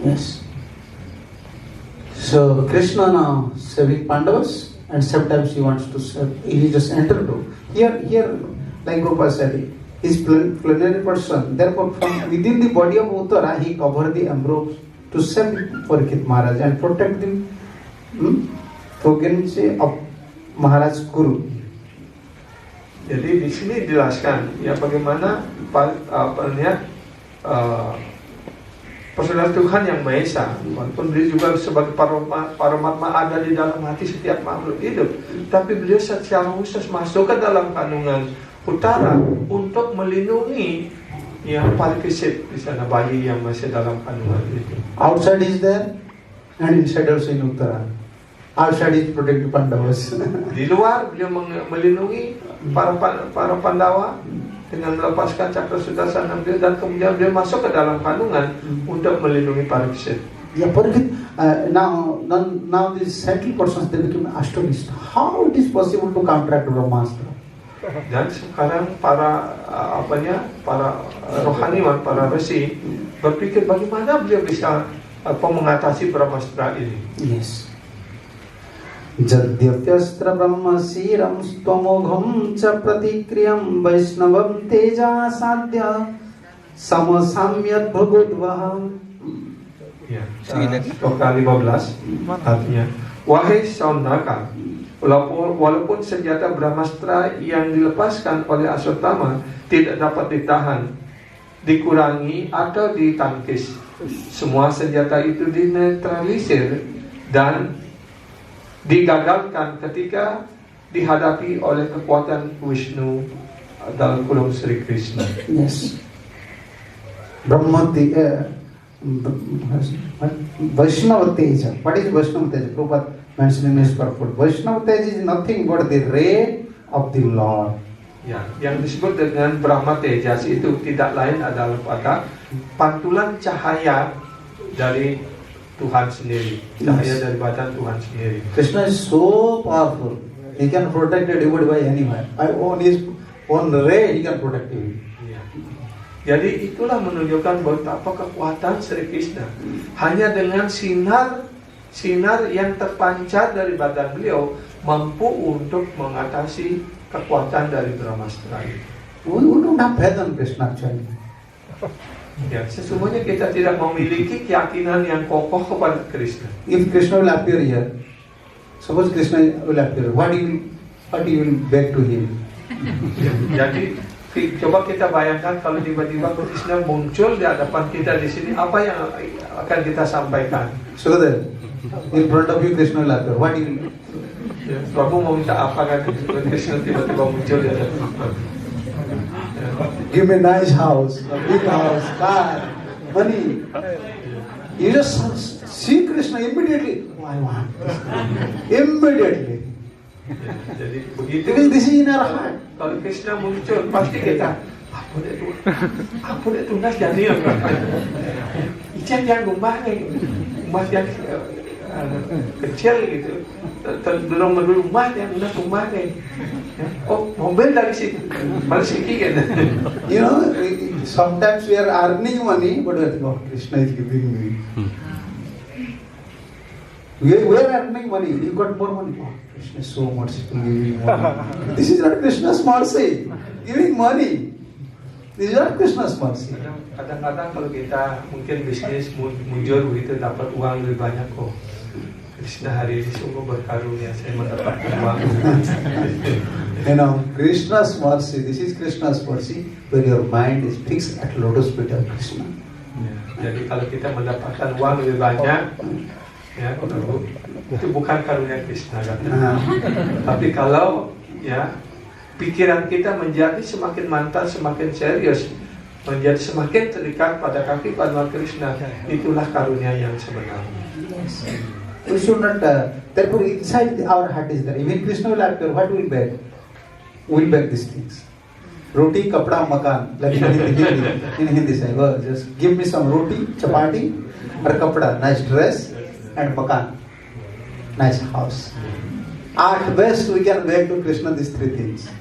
Yes. So Krishna now serving Pandavas, and sometimes he wants to serve. He just entered to here, like Gopal said, he's plenary person. Therefore, from within the body of Uttara, he covered the envelopes to serve Parikshit Maharaj and protect the progeny of Maharaj Guru. Jadi di sini dijelaskan ya bagaimana personal Tuhan yang Maha Esa, walaupun beliau juga sebagai Paramatma ada di dalam hati setiap makhluk hidup, tapi beliau secara khusus masuk ke dalam kandungan utara untuk melindungi yang Parikshit di sana, bayi yang masih dalam kandungan itu. Outside is there and inside also in Uttara. Outside is protecting Pandavas. Di luar beliau melindungi para Pandawa dengan melepaskan cakra sudarsana beliau, dan kemudian beliau masuk ke dalam kandungan untuk melindungi Parikshit. Yeah, Parikshit. Now these settled persons they become astonished. How it is possible to counteract Brahmastra? Dan sekarang para rohaniwan, para resi berpikir bagaimana beliau bisa mengatasi Brahmastra ini. Yes. Jadyapyastra brahma siram stvamogham cha pratikriyam vaishnavam teja sadhya samasamyat bhagudvaha. Ya, sloka 15 artinya, wahai Saunaka, walaupun senjata Brahmastra yang dilepaskan oleh Aswatthama tidak dapat ditahan, dikurangi atau ditangkis, semua senjata itu dinetralisir dan digagalkan ketika dihadapi oleh kekuatan Vishnu dalam kurung Sri Krishna. Yes. Brahma Vaishnava Teja. What is Vaishnava Teja? Prabhupada mentioning in his purport. Vaishnava Teja is nothing but the ray of the Lord. Ya, yang disebut dengan Brahma Tejas itu tidak lain adalah pada pantulan cahaya dari Tuhan sendiri, cahaya dari badan Tuhan sendiri. Krishna is so powerful. He can protect a devotee by anywhere. On his own ray, he can protect you. Ya. Jadi itulah menunjukkan betapa kekuatan Sri Krishna. Hanya dengan sinar yang terpancar dari badan beliau mampu untuk mengatasi kekuatan dari Brahmastra itu. We don't have faith on Krishna actually. Ya, sesungguhnya kita tidak memiliki keyakinan yang kokoh kepada Krishna. If Krishna will appear here, suppose Krishna will appear, what you will beg to him? Ya, jadi coba kita bayangkan kalau tiba-tiba Krishna muncul di hadapan kita di sini, apa yang akan kita sampaikan? So that in front of you Krishna will appear, what you will? Ya, Prabhu mau minta apa kan Krishna tiba-tiba muncul di hadapan kita? Give me a nice house, a big house, car, money. You just see Krishna immediately. Oh, I want this. Immediately. Ya, jadi begitu. Because this is in our heart. Kalau Krishna muncul, pasti kita apa itu nas jadi apa? Ican yang rumah yang kecil gitu, belum rumah yang udah rumah oh mobil dari situ, malah sedikit kan? You know, sometimes we are earning money, but we think, oh, Krishna is giving me. We are earning money, you got more money. Oh, Krishna is so merciful, giving money. This is not Krishna's mercy, giving money. This is not Krishna's mercy. Kadang-kadang kalau kita mungkin bisnis muncul begitu dapat uang lebih banyak kok. Krishna hari ini sungguh berkarunia saya mendapatkan uang. You know, Krishna's mercy, this is Krishna's mercy when your mind is fixed at lotus feet of Krishna. Ya, jadi kalau kita mendapatkan uang lebih banyak, ya, itu bukan karunia Krishna katanya. Tapi kalau ya pikiran kita menjadi semakin mantap, semakin serius, menjadi semakin terikat pada kaki Padma Krishna, itulah karunia yang sebenarnya. Yes. We should not, therefore inside our heart is there. Even Krishna will appear, what will beg? We will beg these things. Roti, kapda, makan. Like in Hindi say, well, just give me some roti, chapati, or kapda, nice dress, and makan. Nice house. At best we can beg to Krishna these three things.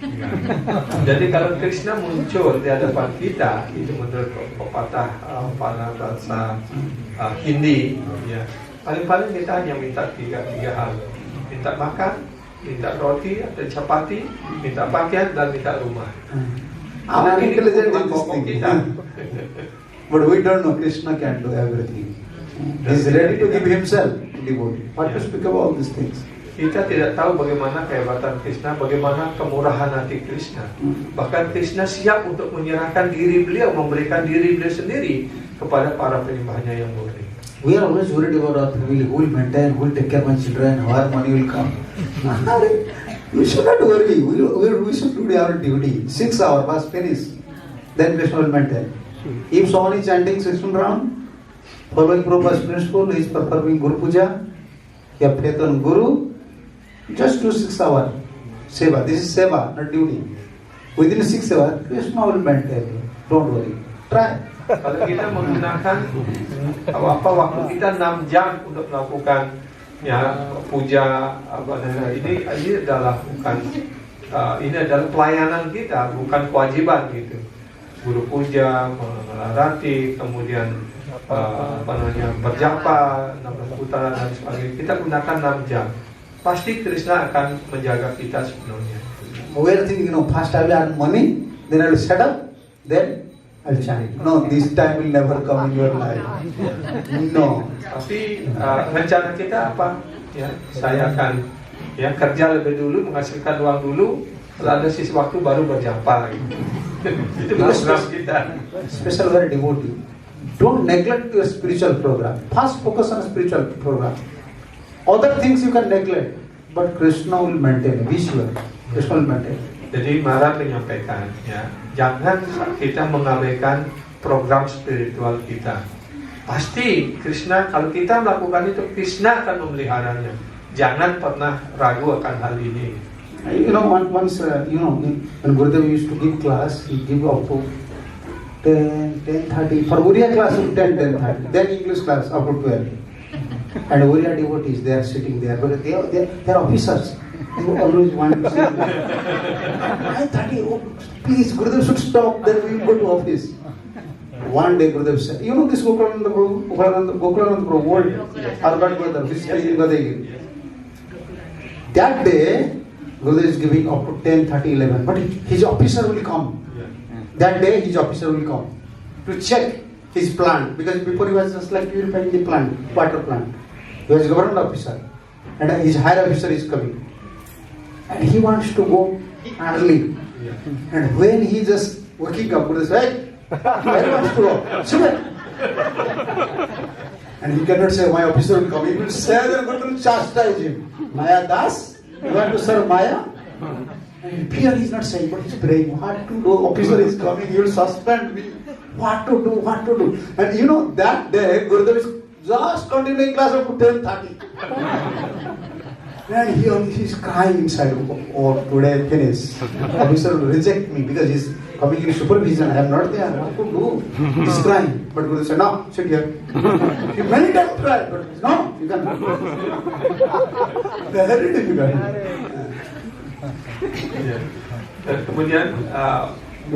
Jadi kalau Krishna muncul di hadapan kita, itu menurut pepatah para bahasa Hindi, ya, paling-paling kita hanya minta tiga hal: minta makan, minta roti atau chapati, minta pakaian dan minta rumah. Our Ini intelligent kebutuhan in this pokok thing. kita. But we don't know Krishna can do everything. He is ready to give himself to devotee. What to speak about all these things? Kita tidak tahu bagaimana kehebatan Krishna, bagaimana kemurahan hati Krishna. Bahkan Krishna siap untuk menyerahkan diri beliau, memberikan diri beliau sendiri kepada para penyembahnya yang murni. We are always worried about our family, who will maintain, who will take care of my children, how our money will come. We should not worry. We should do our duty. 6 hours, first finish. Then Krishna will maintain. If someone is chanting 16 rounds, following Prabhupada's principle, he is performing Guru Puja, he has faith on Guru, just do 6 hours. Seva. This is seva, not duty. Within 6 hours, Krishna will maintain. Don't worry. Try. Kalau kita menggunakan waktu kita 6 jam untuk melakukan ya puja ini adalah bukan ini adalah pelayanan kita, bukan kewajiban gitu. Guru puja, melarati, kemudian berjapa 16 putaran dan sebagainya. Kita gunakan 6 jam. pasti Krishna akan menjaga kita sepenuhnya. We are thinking, first I will earn money, then I will set up, then I will chant. No, this time will never come in your life. No. Tapi rencana kita apa? Ya, saya akan kerja lebih dulu, menghasilkan uang dulu, setelah ada sisa waktu baru berjapa. Itu program kita. Special very devotee. Don't neglect your spiritual program. First focus on spiritual program. Other things you can neglect, but Krishna will maintain. Be sure. Krishna will maintain. Jadi Maharaj menyampaikan, jangan kita mengabaikan program spiritual kita. Pasti Krishna, kalau kita melakukan itu, Krishna akan memeliharanya. Jangan pernah ragu akan hal ini. Once, when Gurudev used to give class, he give up to 10:30. For Oriya class, 10:30. Then English class up to 12. And Oriya devotees, they are sitting there, but they are officers. They always want to say, 9:30, please, Gurudev should stop, then we will go to office. One day Gurudev said, this Gokulananda Prabhu, old Arbat brother, who is staying in Gadagiri. That day, Gurudev is giving up to 10:30, 11, but his officer will come. That day, his officer will come to check his plant, because before he was just like purifying the plant, water plant. He was government officer, and his higher officer is coming. And he wants to go early. And when he just waking up, Gurudev says, hey, where wants to go? Super. And he cannot say, my officer will come. He will say, they're going to chastise him. Maya Das, you want to serve Maya? And here he's not saying, but he's praying, what to do? Officer is coming, he will suspend me. What to do? And that day, Gurudev is just continuing class up to 10:30. And he's crying inside, oh, today I finish. Officer will reject me because he's coming in supervision. I am not there. What to do? He's crying. But Gurudev said, no, sit here. He many times tried, but no, you can't. Very difficult. Dan kemudian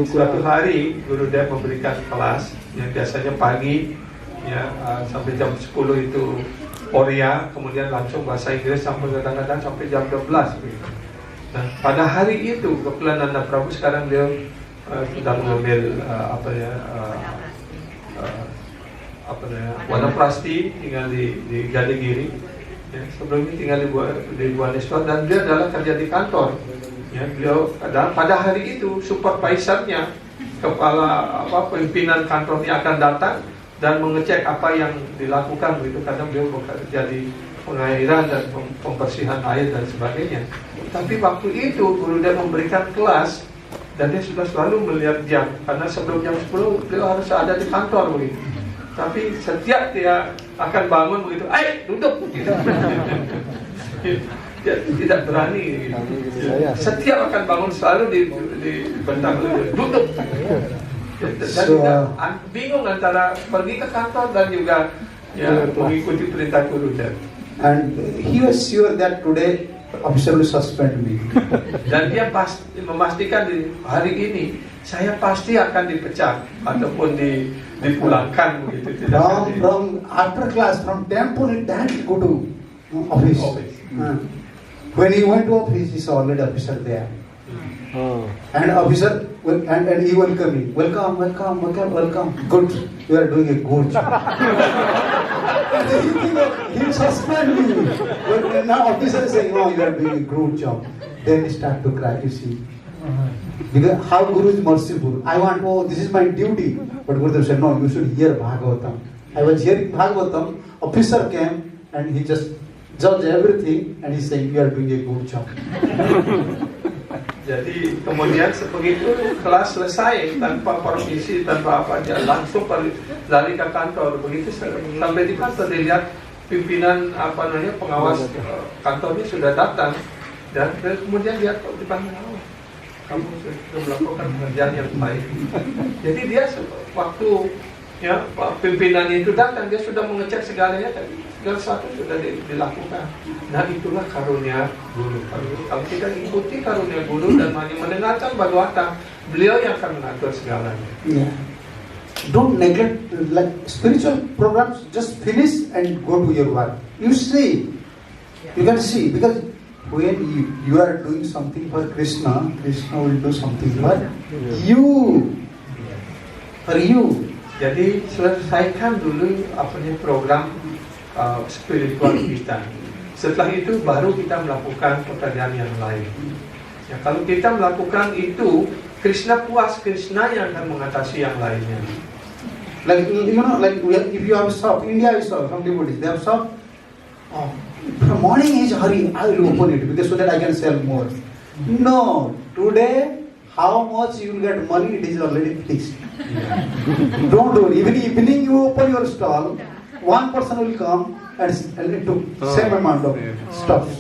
suatu hari Gurudev memberikan kelas yang biasanya pagi sampai jam 10 itu Oriya, kemudian langsung bahasa Inggris sampai kadang-kadang sampai jam 12 begitu. Nah, pada hari itu kebetulan Nanda Prabhu sekarang dia sedang mengambil Wanaprasti, tinggal di Gadagiri. Sebelum ini tinggal di Bhubaneswar, dan dia adalah kerja di kantor. Beliau pada hari itu supervisornya, kepala pimpinan kantornya akan datang dan mengecek apa yang dilakukan begitu, karena beliau bekerja di pengairan dan pembersihan air dan sebagainya. Tapi waktu itu Gurudev memberikan kelas dan dia sudah selalu melihat jam, karena sebelum jam 10 beliau harus ada di kantor begitu. Tapi setiap dia akan bangun begitu, duduk gitu. Dia tidak berani gitu. Setiap akan bangun selalu di bentang duduk. Dan juga bingung antara pergi ke kantor dan juga mengikuti perintah Gurudev. And he was sure that today officer will suspend me. Dan dia memastikan di hari ini saya pasti akan dipecat ataupun dipulangkan begitu. From after class, from temple, he directly go to office. When he went to office, he saw already officer there. And officer and he welcoming. Welcome. Good. You are doing a good job. He will suspend me. But now officer is saying, no, you are doing a good job. Then he start to cry, you see. Because how Guru is merciful. I want, this is my duty. But Gurudev said, no, you should hear Bhagavatam. I was hearing Bhagavatam. Officer came and he just judged everything and he saying, you are doing a good job. Jadi kemudian begitu kelas selesai tanpa permisi, tanpa apa aja, langsung lari ke kantor. Begitu sampai di kantor dilihat pimpinan pengawas kantornya sudah datang, dan kemudian dia dipanggil, kamu sudah melakukan pekerjaan yang baik. Jadi dia waktu pimpinan itu datang, dia sudah mengecek segalanya, segala sesuatu sudah dilakukan. Nah, itulah karunia Guru. Kalau kita ikuti karunia Guru dan mendengarkan Bhagavatam, beliau yang akan mengatur segalanya. Don't neglect like spiritual programs. Just finish and go to your work. You can see because when you are doing something for Krishna, Krishna will do something for you. For you. Jadi selesaikan dulu program spiritual kita. Setelah itu baru kita melakukan pekerjaan yang lain. Ya, kalau kita melakukan itu, Krishna puas, Krishna yang akan mengatasi yang lainnya. Like if you have shop, India is shop, some devotees, they have shop. Oh, from morning is hurry, I will open it because so that I can sell more. No, today how much you will get money, it is already fixed. Don't worry, even evening you open your stall, one person will come and to same amount of stuff.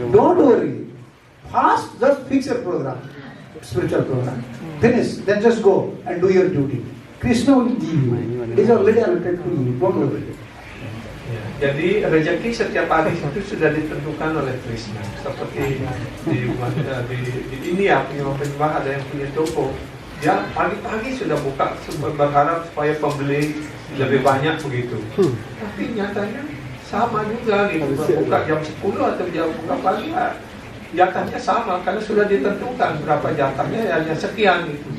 Don't worry, first just fix your program, spiritual program. Finish, then just go and do your duty. Krishna will give you. It is already allotted to you. Don't worry. Ya, jadi rezeki setiap hari itu sudah ditentukan oleh Krishna. Seperti di India penyembah ada yang punya toko, dia pagi-pagi sudah buka berharap supaya pembeli lebih banyak begitu. Tapi nyatanya sama juga gitu, buka jam 10 atau jam buka pagi, jatahnya sama karena sudah ditentukan berapa jatahnya, hanya sekian gitu.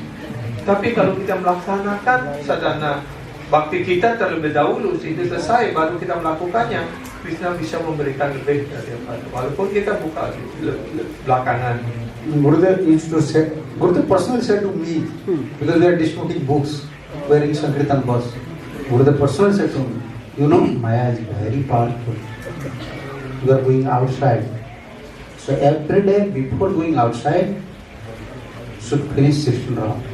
Tapi kalau kita melaksanakan sadhana bakti kita terlebih dahulu sehingga selesai baru kita melakukannya, Krishna bisa memberikan lebih daripada walaupun kita buka belakangan. Gurudev used to say, Gurudev personally said to me, because we are distributing books, wearing Sankirtan bus. Gurudev personally said to me, you know, Maya is very powerful. You are going outside. So every day before going outside, should finish 16 rounds.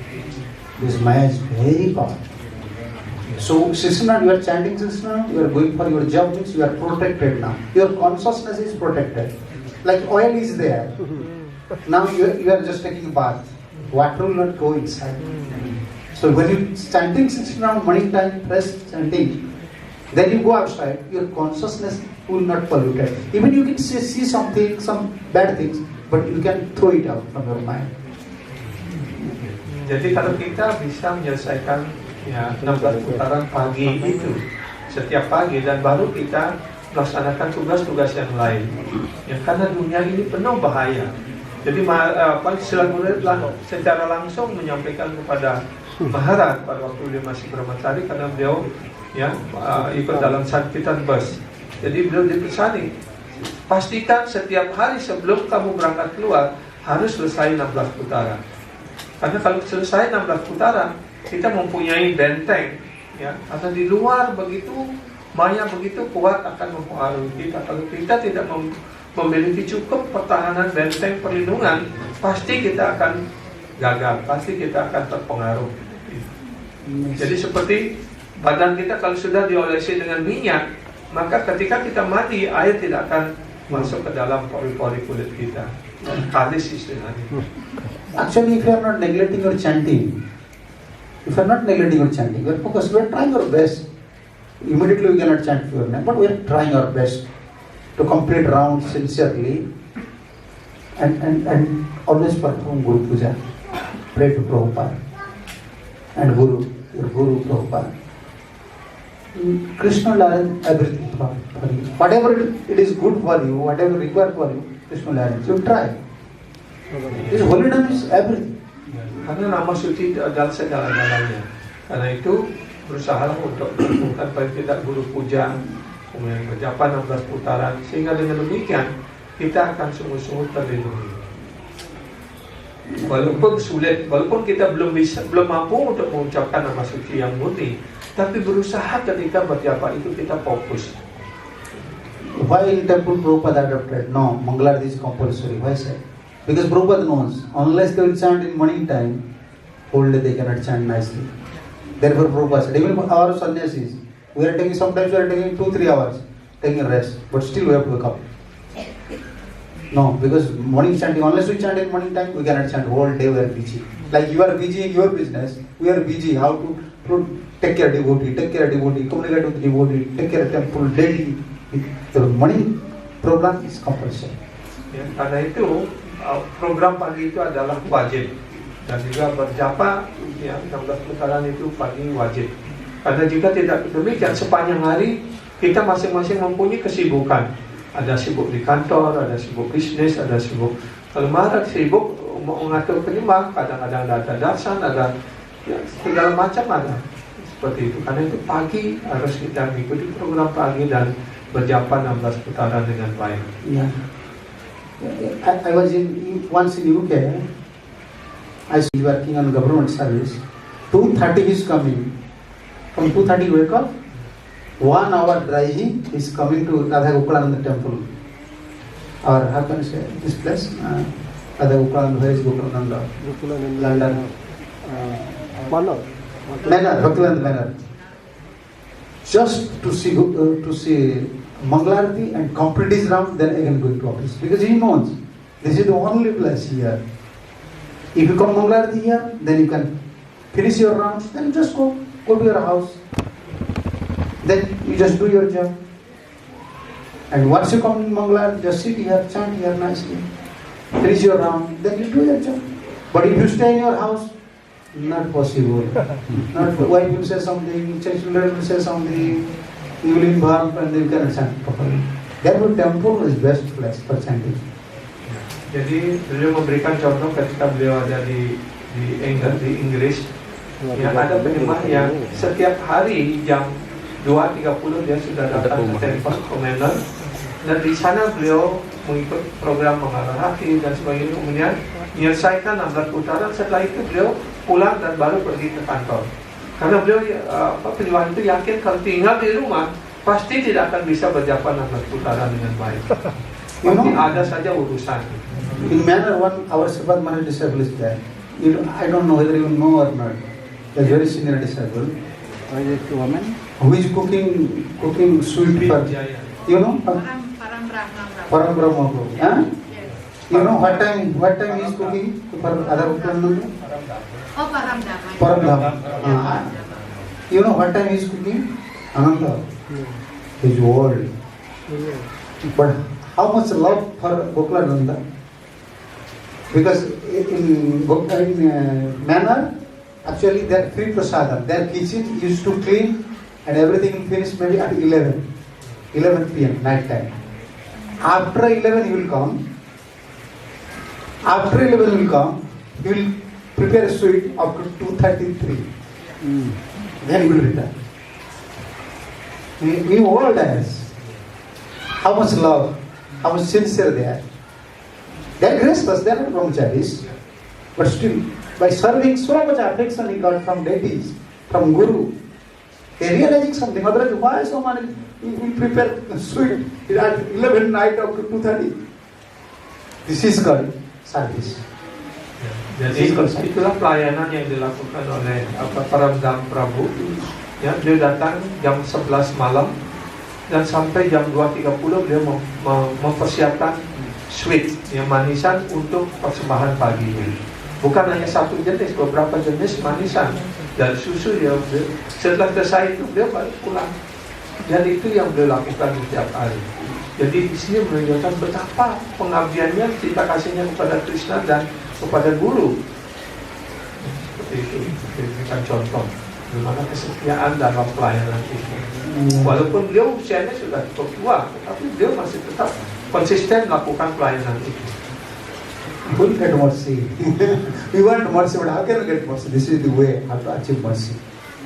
This Maya is very powerful. So 16 rounds, you are chanting 16 rounds, you are going for your job, means you are protected now. Your consciousness is protected. Like oil is there. Now you are just taking a bath. Water will not go inside. So when you chanting 16 rounds, morning time, fresh chanting, then you go outside, your consciousness will not pollute it. Even you can see something, some bad things, but you can throw it out from your mind. Jadi kalau kita bisa menyelesaikan 16 putaran pagi itu setiap pagi dan baru kita melaksanakan tugas-tugas yang lain. Ya, karena dunia ini penuh bahaya. Jadi Gurudev secara langsung menyampaikan kepada Maharaj pada waktu dia masih brahmachari karena beliau ikut dalam Sankirtan bus. Jadi beliau dipesani, pastikan setiap hari sebelum kamu berangkat keluar harus selesai 16 putaran. Karena kalau selesai 16 putaran, kita mempunyai benteng, ya. Karena di luar begitu Maya begitu kuat akan mempengaruhi kita. Kalau kita tidak memiliki cukup pertahanan benteng perlindungan, pasti kita akan gagal, pasti kita akan terpengaruh. Jadi seperti badan kita kalau sudah diolesi dengan minyak, maka ketika kita mandi, air tidak akan masuk ke dalam pori-pori kulit kita. Kalis istilahnya. Actually, if you are not neglecting your chanting, we are focused, we are trying our best. Immediately we cannot chant your name, but we are trying our best to complete round sincerely and always perform Guru Puja. Pray to Prabhupada and your Guru Prabhupada. Krishna will arrange everything for you. Whatever it is good for you, whatever required for you, Krishna will arrange. You try. His holiness is everything. Karena nama suci itu adalah segala-galanya. Karena itu berusaha untuk melakukan paling tidak Guru Puja, kemudian berjapa 16 putaran, sehingga dengan demikian kita akan sungguh-sungguh terlindungi. Walaupun sulit, walaupun kita belum mampu untuk mengucapkan nama suci yang murni, tapi berusaha ketika berjapa itu kita fokus. Why in temple Prabhupada adopted? No, Mangalarti is compulsory. Why say? Because Prabhupada knows, unless they will chant in morning time, whole day they cannot chant nicely. Therefore Prabhupada said, even our sannyasis, sometimes we are taking 2-3 hours, taking a rest, but still we have to wake up. No, because morning chanting, unless we chant in morning time, we cannot chant whole day, we are busy. Like you are busy in your business, we are busy how to take care of devotee, communicate with devotee, take care of temple, daily. The morning program is compulsory. Ya, karena itu program pagi itu adalah wajib dan juga berjapa 16 putaran itu pagi wajib. Karena jika tidak demikian sepanjang hari kita masing-masing mempunyai kesibukan. ada sibuk di kantor, ada sibuk bisnis, ada sibuk. Kalau marah sibuk mau mengatur penyembah, kadang-kadang ada darsan, ada ya, segala macam ada. Seperti itu. Karena itu pagi harus kita mengikuti program pagi dan berjapa 16 putaran dengan baik. Yeah. I was once in UK. I was working on government service. 2:30 is coming. From 2:30 wake up. 1 hour driving is coming to Radha Gokulananda temple. Or how can I say this place? Radha Gokulananda. Where is Gokulananda? London. Manor. Bhaktivedanta Manor. Just to see Mangalarti and complete his round, then again going to office. Because he knows this is the only place here. If you come Mangalarti here, then you can finish your rounds, then just go to your house. Then you just do your job. And once you come in Mangalarti, just sit here, chant here nicely. Finish your round, then you do your job. But if you stay in your house, not possible. Wife will say something, children will say something, you will involve and you cannot chant properly. Therefore, temple is best place for chanting. Jadi beliau memberikan contoh ketika beliau ada di Inggris, yang ada penyembah yang setiap hari jam 2:30 dia sudah datang ke tempat komendan, dan di sana beliau mengikut program mengarah hati dan sebagainya, kemudian menyelesaikan 16 putaran. Setelah itu beliau pulang dan baru pergi ke kantor. Karena beliau penyembah itu yakin kalau tinggal di rumah pasti tidak akan bisa berjapa 16 putaran dengan baik. Pasti ada saja urusan. In manner one, our Sripat Maharaj disciple is there. I don't know whether you know or not. A very senior disciple. Is it woman? Who is cooking sweet for, you know? Param Brahma. Huh? You know what time he is cooking for other Upananda? Param Brahma. You know what time he is cooking? Ananda. He is old. But how much love for Gokulananda? Because in manor, actually their free prasadam, their kitchen used to clean and everything finished maybe at 11 p.m. night time. After 11 he will come. He will prepare a sweet up to 2:33. Then he will return. We all dance. How much love, how much sincere they are. They are graceless, they are not brahmacharis. But still, by serving so much affection he got from deities, from Guru, they realizing something. Otherwise, why so many we prepare sweet at 11 night up to 2:30? This is called service. Jadi itulah pelayanan yang dilakukan oleh Paramdam Prabhu. Ya, dia datang jam 11 malam dan sampai jam 2:30 beliau mempersiapkan sweet, yang manisan untuk persembahan pagi ini. Bukan hanya satu jenis, beberapa jenis manisan dan susu ya. Setelah selesai itu beliau balik pulang. Dan itu yang beliau lakukan setiap hari. Jadi di sini menunjukkan betapa pengabdiannya, cinta kasihnya kepada Krishna dan kepada Guru. Seperti itu, diberikan contoh bagaimana kesetiaan dalam pelayanan itu. Walaupun beliau usianya sudah cukup tua, tetapi beliau masih tetap konsisten melakukan pelayanan itu. We couldn't get mercy. We want mercy, but how can we get mercy? This is the way how to achieve mercy.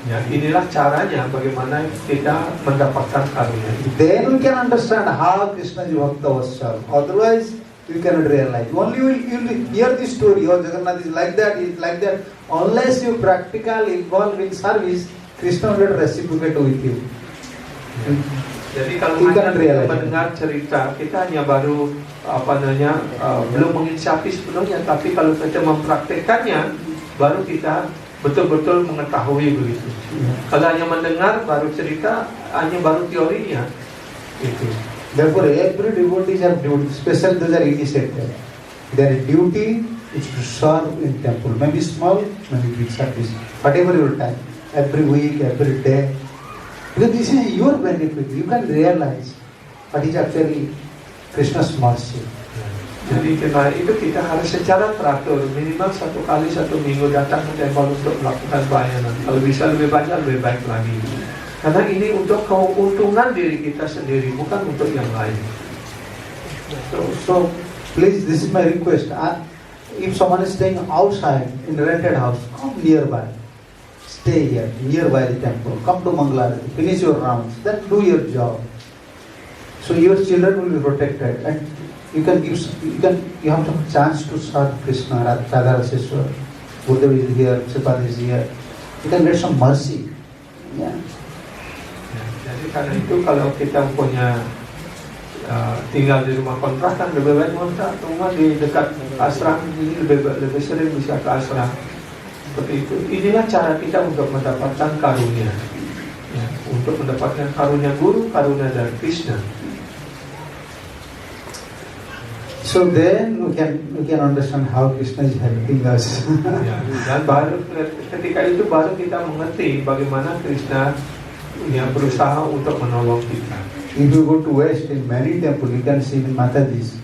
Ya, inilah caranya bagaimana kita mendapatkan karunia. Then we can understand how Krishna is Bhakta Vatsal. Otherwise, you cannot realize. Only you will hear the story. Oh, Jagannath is like that, he is like that. Unless you practically involve in service, Krishna will not reciprocate with you. Jadi kalau hanya mendengar cerita, kita hanya baru belum menginsafi sepenuhnya. Tapi kalau kita mempraktekkannya, baru kita betul-betul mengetahui begitu. Kalau hanya mendengar, baru cerita, hanya baru teorinya. Itu. Therefore, every devotees have duty, especially those are initiated. Their duty is to serve in temple. Maybe small, maybe big service. Whatever your time, every week, every day. Because this is your benefit. You can realize what is actually Krishna's mercy. Jadi karena itu kita harus secara teratur, minimal 1 kali 1 minggu datang ke tempat untuk melakukan pelayanan. Kalau bisa lebih banyak, lebih baik lagi. Karena ini untuk keuntungan diri kita sendiri, bukan untuk yang lain. So please, this is my request. If someone is staying outside in a rented house, come nearby. Stay here, nearby the temple. Come to Mangalarati, finish your rounds, then do your job. So your children will be protected, and you have the chance to serve Krishna, Radha Raseshwar. Buddha is here, Sripad is here. You can get some mercy. Yeah. Jadi karena itu kalau kita punya tinggal di rumah kontrakan, lebih baik kontrak rumah di dekat asram, ini lebih sering bisa ke asram. Seperti itu. Inilah cara kita untuk mendapatkan karunia, ya, untuk mendapatkan karunia guru, karunia dari Krishna. So then we can understand how Krishna is helping us. Ya, dan baru ketika itu baru kita mengerti bagaimana Krishna yang berusaha untuk menolong kita. If you go to West in many temples, you can see in Mataji's.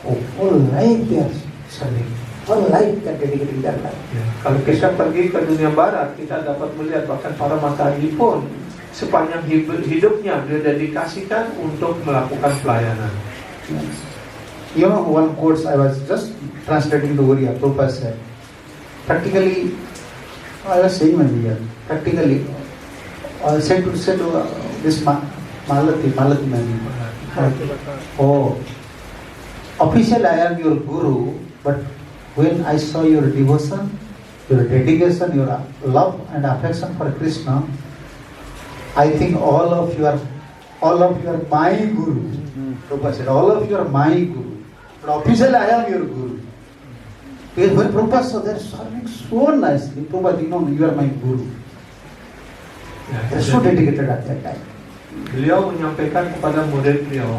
Oh, all life they are serving. All life they are dedicating their life. Ya, kalau kita pergi ke dunia barat, kita dapat melihat bahkan para Mataji pun sepanjang hidupnya dia dedikasikan untuk melakukan pelayanan. Yes. You know, one quote I was just translating to Oriya, Prabhupada said, practically, I was saying one here, practically, I said to this Malati Mani, oh, officially I am your guru, but when I saw your devotion, your dedication, your love and affection for Krishna, I think all of you are my guru. Prabhupada said, all of you are my guru. But officially I am your guru. Because when Prabhupada saw they're serving so nicely, Prabhupada, you are my guru. Ya, They're so dedicated at that time. Beliau menyampaikan kepada murid beliau,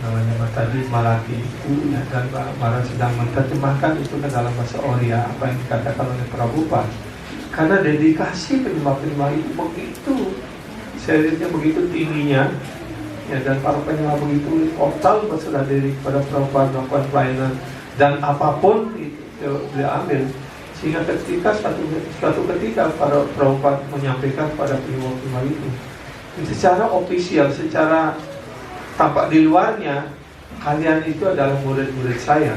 namanya Mataji Malati, ya, dan Barat sedang menerjemahkan itu ke dalam bahasa Oriya apa yang dikatakan oleh Prabhupada. Karena dedikasi penyembah-penyembah itu begitu, seriusnya begitu tingginya, ya, dan para penyembah begitu total berserah diri kepada Prabhupada melakukan pelayanan dan apapun itu beliau ambil, sehingga ketika suatu ketika para Prabhupada menyampaikan pada penyembah itu secara ofisial, secara tampak di luarnya, kalian itu adalah murid-murid saya,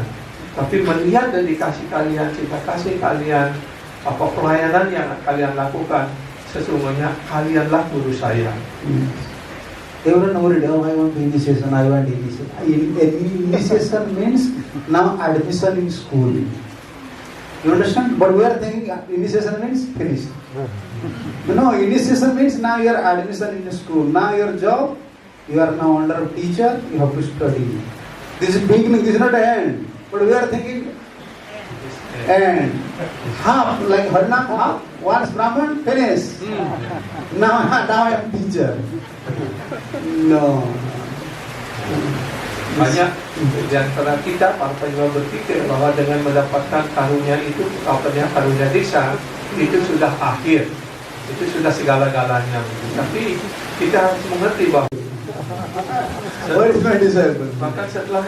tapi melihat dedikasi kalian, cinta kasih kalian, apa pelayanan yang kalian lakukan, sesungguhnya kalianlah guru saya. Everyone worried, oh, I want initiation. Initiation means now admission in school. You understand? But we are thinking initiation means finished. No, initiation means now your admission in school. Now your job, you are now under a teacher, you have to study. This is beginning, this is not the end. But we are thinking end. Half, like Harnam, half, once Brahman, finish. Now I am teacher. No. Banyak di antara kita para penyembah berpikir bahwa dengan mendapatkan karunia itu, karunia diksa itu sudah akhir, itu sudah segala-galanya. Tapi kita harus mengerti bahwa bahkan setelah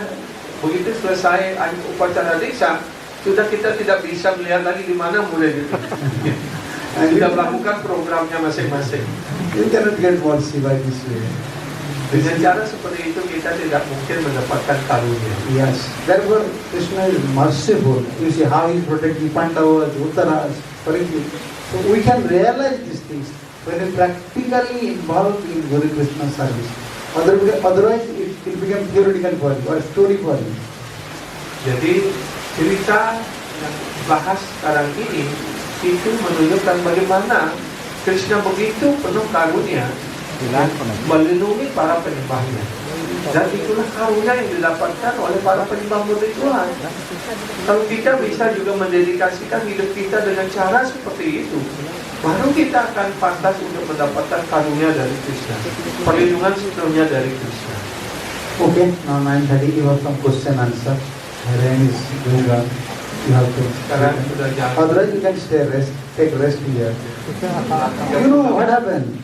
begitu selesai upacara diksa, sudah kita tidak bisa melihat lagi di mana mulai itu. Kita melakukan programnya masing-masing. You cannot get mercy by this way. Dengan cara seperti itu kita tidak mungkin mendapatkan karunia. Yes. Therefore, Krishna is merciful. You see how he is protecting Pandavas, Uttaras, Parikshit. So we can realize these things when we practically involved in Guru Krishna service. Otherwise, it became theoretical for you or story for you. Jadi cerita yang bahas sekarang ini itu menunjukkan bagaimana Krishna begitu penuh karunia melindungi para penyembahnya, dan itulah karunia yang didapatkan oleh para penyembah murid Tuhan. Kalau kita bisa juga mendedikasikan hidup kita dengan cara seperti itu, baru kita akan pantas untuk mendapatkan karunia dari Krishna, perlindungan sepenuhnya dari Krishna. Okay, now 9:30 you have some question answer. Rain is going on. You have to. Sekarang sudah jam. Otherwise you can take rest here. You know what happened?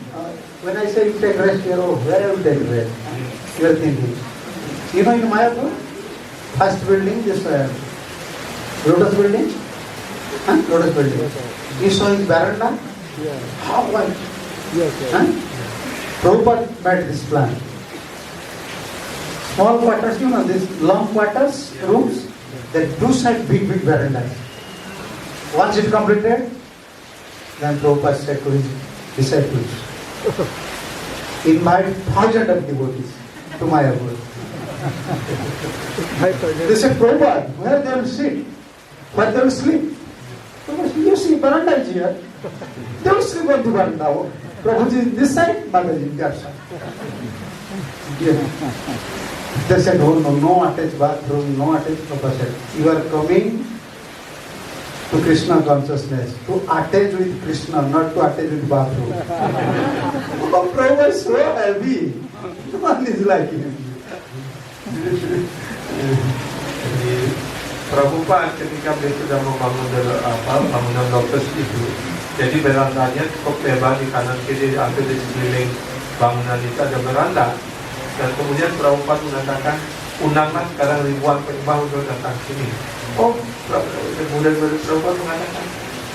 When I say you take rest here, oh, where I will take rest? You are thinking. You know in Mayapur, first building, this Lotus building? Lotus building. You saw his veranda? Yeah. How white? Yes, yes. Prabhupada made this plan. small quarters, you know, these long quarters, rooms, then two side big verandas. Once it completed, then Prabhupada said to his disciples, invite 1,000 of devotees to my abode. They said, Prabhupada, where they will sit? Where they will sleep? Prabhupada said, you see, veranda is here. They will sleep on the veranda. Prabhuji is this side, Mataji that side. Yeah. They said, oh no attached bathroom, no attached. Prabhupada said, you are coming to Krishna consciousness, to attach with Krishna, not to attach with bathroom. Oh, Prabhupada is so heavy. One is like him. Jadi Prabhupada ketika beliau sudah membangun bangunan lotus itu, jadi berandanya cukup lebar di kanan kiri, hampir di sekeliling bangunan itu ada beranda. Dan kemudian Prabhupada mengatakan, undanglah sekarang ribuan penyembah untuk datang sini. Oh, kemudian Prabhupada mengatakan,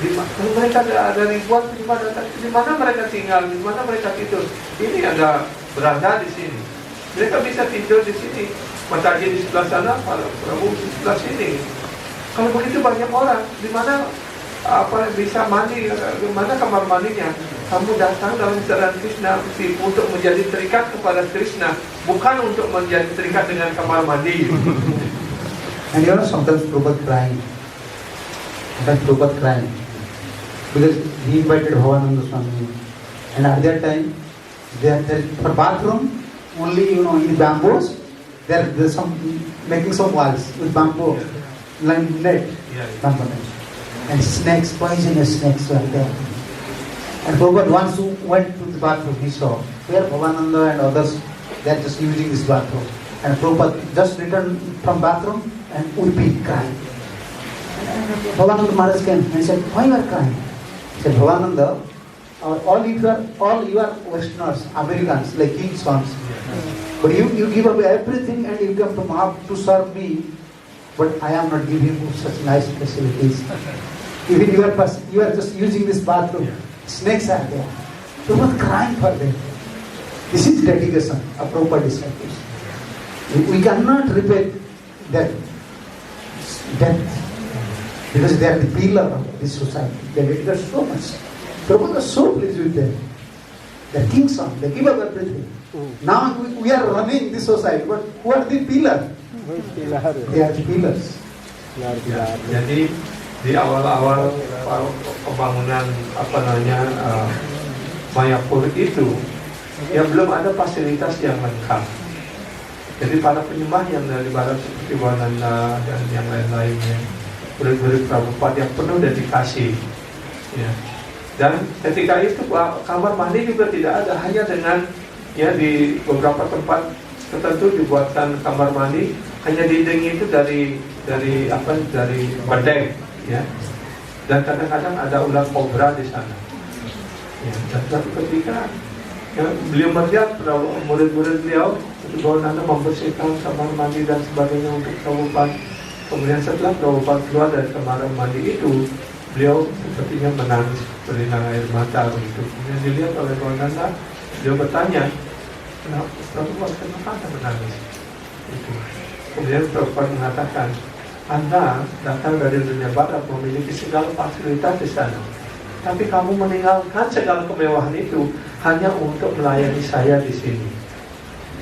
kalau mereka ada ribuan penyembah datang, di mana mereka tinggal, di mana mereka tidur? Ini ada beranda di sini. Mereka bisa tidur di sini. Mataji di sebelah sana, Prabu di sebelah sini. Kalau begitu banyak orang, di mana bisa mandi, di mana kamar mandinya? Kamu datang dalam jalan Krishna untuk menjadi terikat kepada Krishna, bukan untuk menjadi terikat dengan kamar mandi. And you know, sometimes Prabhupada crying. Because he invited Bhavananda Swami. And at that time, there for bathroom, only, you know, in bamboos, there's some, making some walls with bamboo, net, bamboo net. And snakes, poisonous snakes were there. And Prabhupada once went to the bathroom, he saw, where Bhavananda and others, they are just using this bathroom. And Prabhupada just returned from bathroom and would be crying. And Bhavananda Maharaj came and said, why you are crying? He said, Bhavananda, all you are Westerners, Americans, like king's sons. But you give away everything and you come to Mahaprabhu to serve me. But I am not giving you such nice facilities. Even you are just using this bathroom. Snakes are there. You are crying for them. This is dedication of Prabhupada disciples. We cannot repay that death because they are the pillar of this society. They dedicate so much. Prabhupada is so pleased with them. They are king's son. They give up everything. Now we are running this society, but who are the pillar? They are the pillars. Ya, jadi di awal-awal pembangunan Mayapur itu, ya belum ada fasilitas yang lengkap. Jadi para penyembah yang dari barat seperti Bhavananda dan yang lain-lainnya, murid-murid Prabhupada yang penuh dedikasi. Ya. Dan ketika itu kamar mandi juga tidak ada, hanya dengan di beberapa tempat tertentu dibuatkan kamar mandi, hanya dinding itu dari bedeng, ya. Dan kadang-kadang ada ular kobra di sana. Ya, dan suatu ketika beliau melihat murid-murid beliau Bhavananda membersihkan kamar mandi dan sebagainya untuk Prabhupada. Kemudian setelah Prabhupada keluar dari kamar mandi itu, beliau sepertinya menangis berinang air mata begitu. Kemudian dilihat oleh Bhavananda, beliau bertanya, kenapa Anda menangis? Itu. Kemudian Prabhupada mengatakan, Anda datang dari dunia barat memiliki segala fasilitas di sana, tapi kamu meninggalkan segala kemewahan itu hanya untuk melayani saya di sini.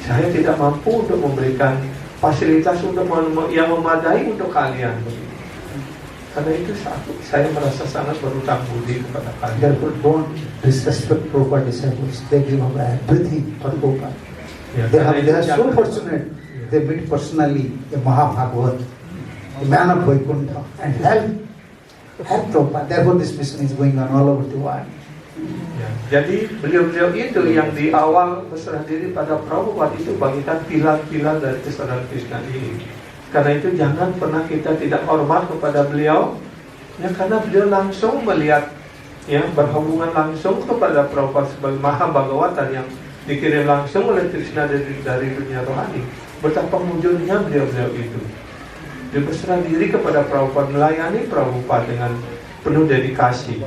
Saya tidak mampu untuk memberikan fasilitas yang memadai untuk kalian. Karena itu saya merasa sangat berhutang budi kepada kalian. Therefore, don't disrespect Prabhupada disciples. They give away everything for Prabhupada. Ya, they are so fortunate. They meet personally a Mahabhagavat, a man of Vaikuntha, and help Prabhupada. Therefore, this mission is going on all over the world. Ya, jadi beliau-beliau itu yang di awal berserah diri pada Prabhupada itu bagikan pilar-pilar dari kesadaran Krishna ini. Karena itu jangan pernah kita tidak hormat kepada beliau, ya, karena beliau langsung melihat, ya, berhubungan langsung kepada Prabhupada sebagai Mahabhagavata yang dikirim langsung oleh Krishna dari dunia rohani. Betapa mujurnya beliau-beliau itu. Dia berserah diri kepada Prabhupada, melayani Prabhupada dengan penuh dedikasi.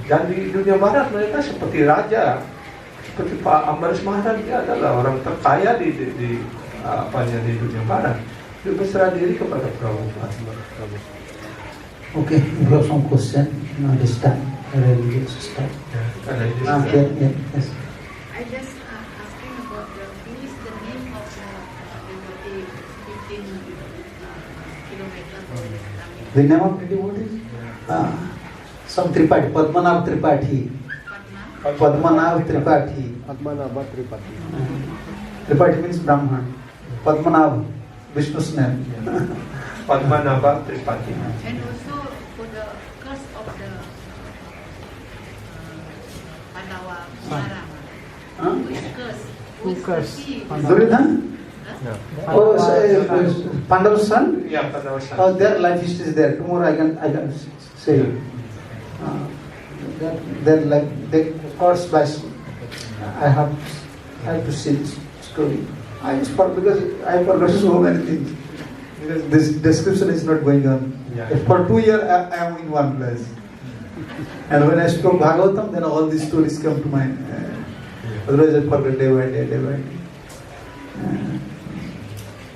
Dan di dunia barat mereka seperti raja, seperti Pak Ambaris Maharaj, dia adalah orang terkaya di di dunia barat, itu berserah diri kepada Prabhupada. Okay, you have some question now this time. Religious stuff. Ya, karena itu Okay, yeah, yes. I just asking about who is the name of the 15 kilometers coming. The name of the devotee? Some Tripathi, Padmanabh Tripathi. Patna. Padmanabh Tripathi. Atmanabha Tripathi. Tripathi means Brahman. Padmanabh, Vishnu's name. Padmanabha Tripathi. And also for the curse of the Pandawa Mara. Huh? Who is curse? Who is curse? cursed? Duryodhana? Huh? Oh, Pandava's son? Ya, Pandava-san. Oh, their life history is there. Tomorrow I can say. They're like they course by. I have to see this story. I just because I forgot so many things. Because this description is not going on. Yeah. For 2 years I am in one place. And when I spoke Bhagavatam, then all these stories come to mind. Otherwise I forget day by day.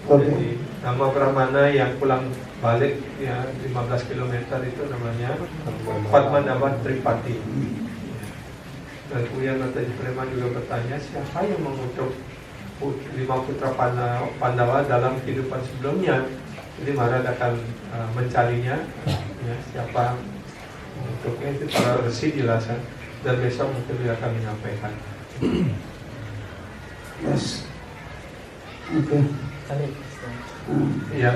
Okay. Jadi nama Brahmana yang pulang balik ya 15 km itu namanya Padmanabha Tripathi. Dan kemudian Nataji Preman juga bertanya siapa yang mengutuk 5 putra Pandawa dalam kehidupan sebelumnya. Jadi Maharaj akan mencarinya, ya, siapa mengutuknya itu para resi jelaskan dan besok mungkin dia akan menyampaikan. Yes. Okay. Kali Ya.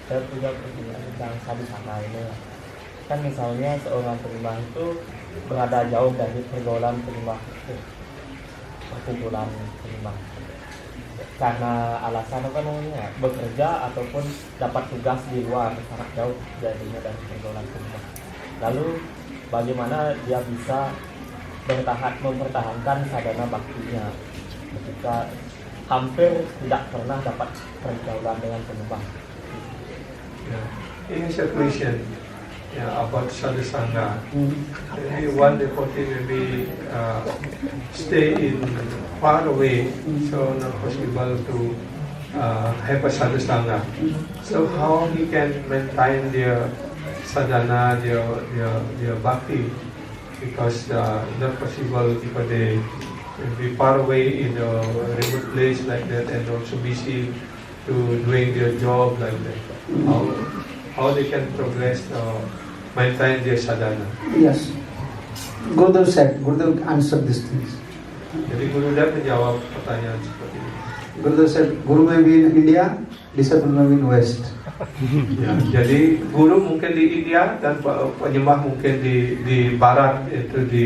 saya punya pertanyaan tentang sadhusanga ini. Kan misalnya seorang penyembah itu berada jauh dari pergaulan penyembah itu, perkumpulan penyembah, karena alasan apa namanya, bekerja ataupun dapat tugas di luar sangat jauh jadinya dari pergaulan penyembah. Lalu bagaimana dia bisa mempertahankan sadhana baktinya ketika hampir tidak pernah dapat pergaulan dengan penyembah? Here's a question about sadhusanga. Maybe one devotee maybe stay in far away, so not possible to have a sadhusanga. So how he can maintain their sadhana, their bhakti, because not possible because they be far away in a remote place like that and also busy to doing their job like that. How they can progress maintain their sadhana. Yes. Gurudev said, Gurudev answered these things. Jadi Gurudev menjawab pertanyaan seperti ini. Gurudev said, Guru may be in India, disciple may be in West. Ya, jadi guru mungkin di India dan penyembah mungkin di Barat, itu di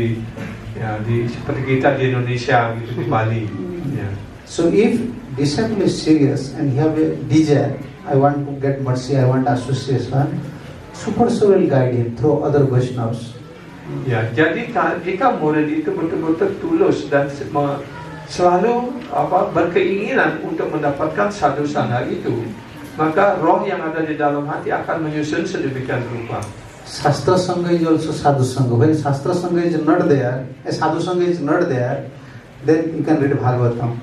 seperti kita di Indonesia gitu, di Bali. Ya. So if disciple is serious and he have a desire, I want to get mercy, I want association, Super Soul will guide him through other Vaishnavas. Ya, jadi jika murid itu betul-betul tulus dan selalu berkeinginan untuk mendapatkan sadhusanga itu, maka roh yang ada di dalam hati akan menyusun sedemikian rupa. Shastra Sangha is also Sadhu Sangha. When Shastra Sangha is not there, Sadhu Sangha is not there, then you can read Bhagavatam.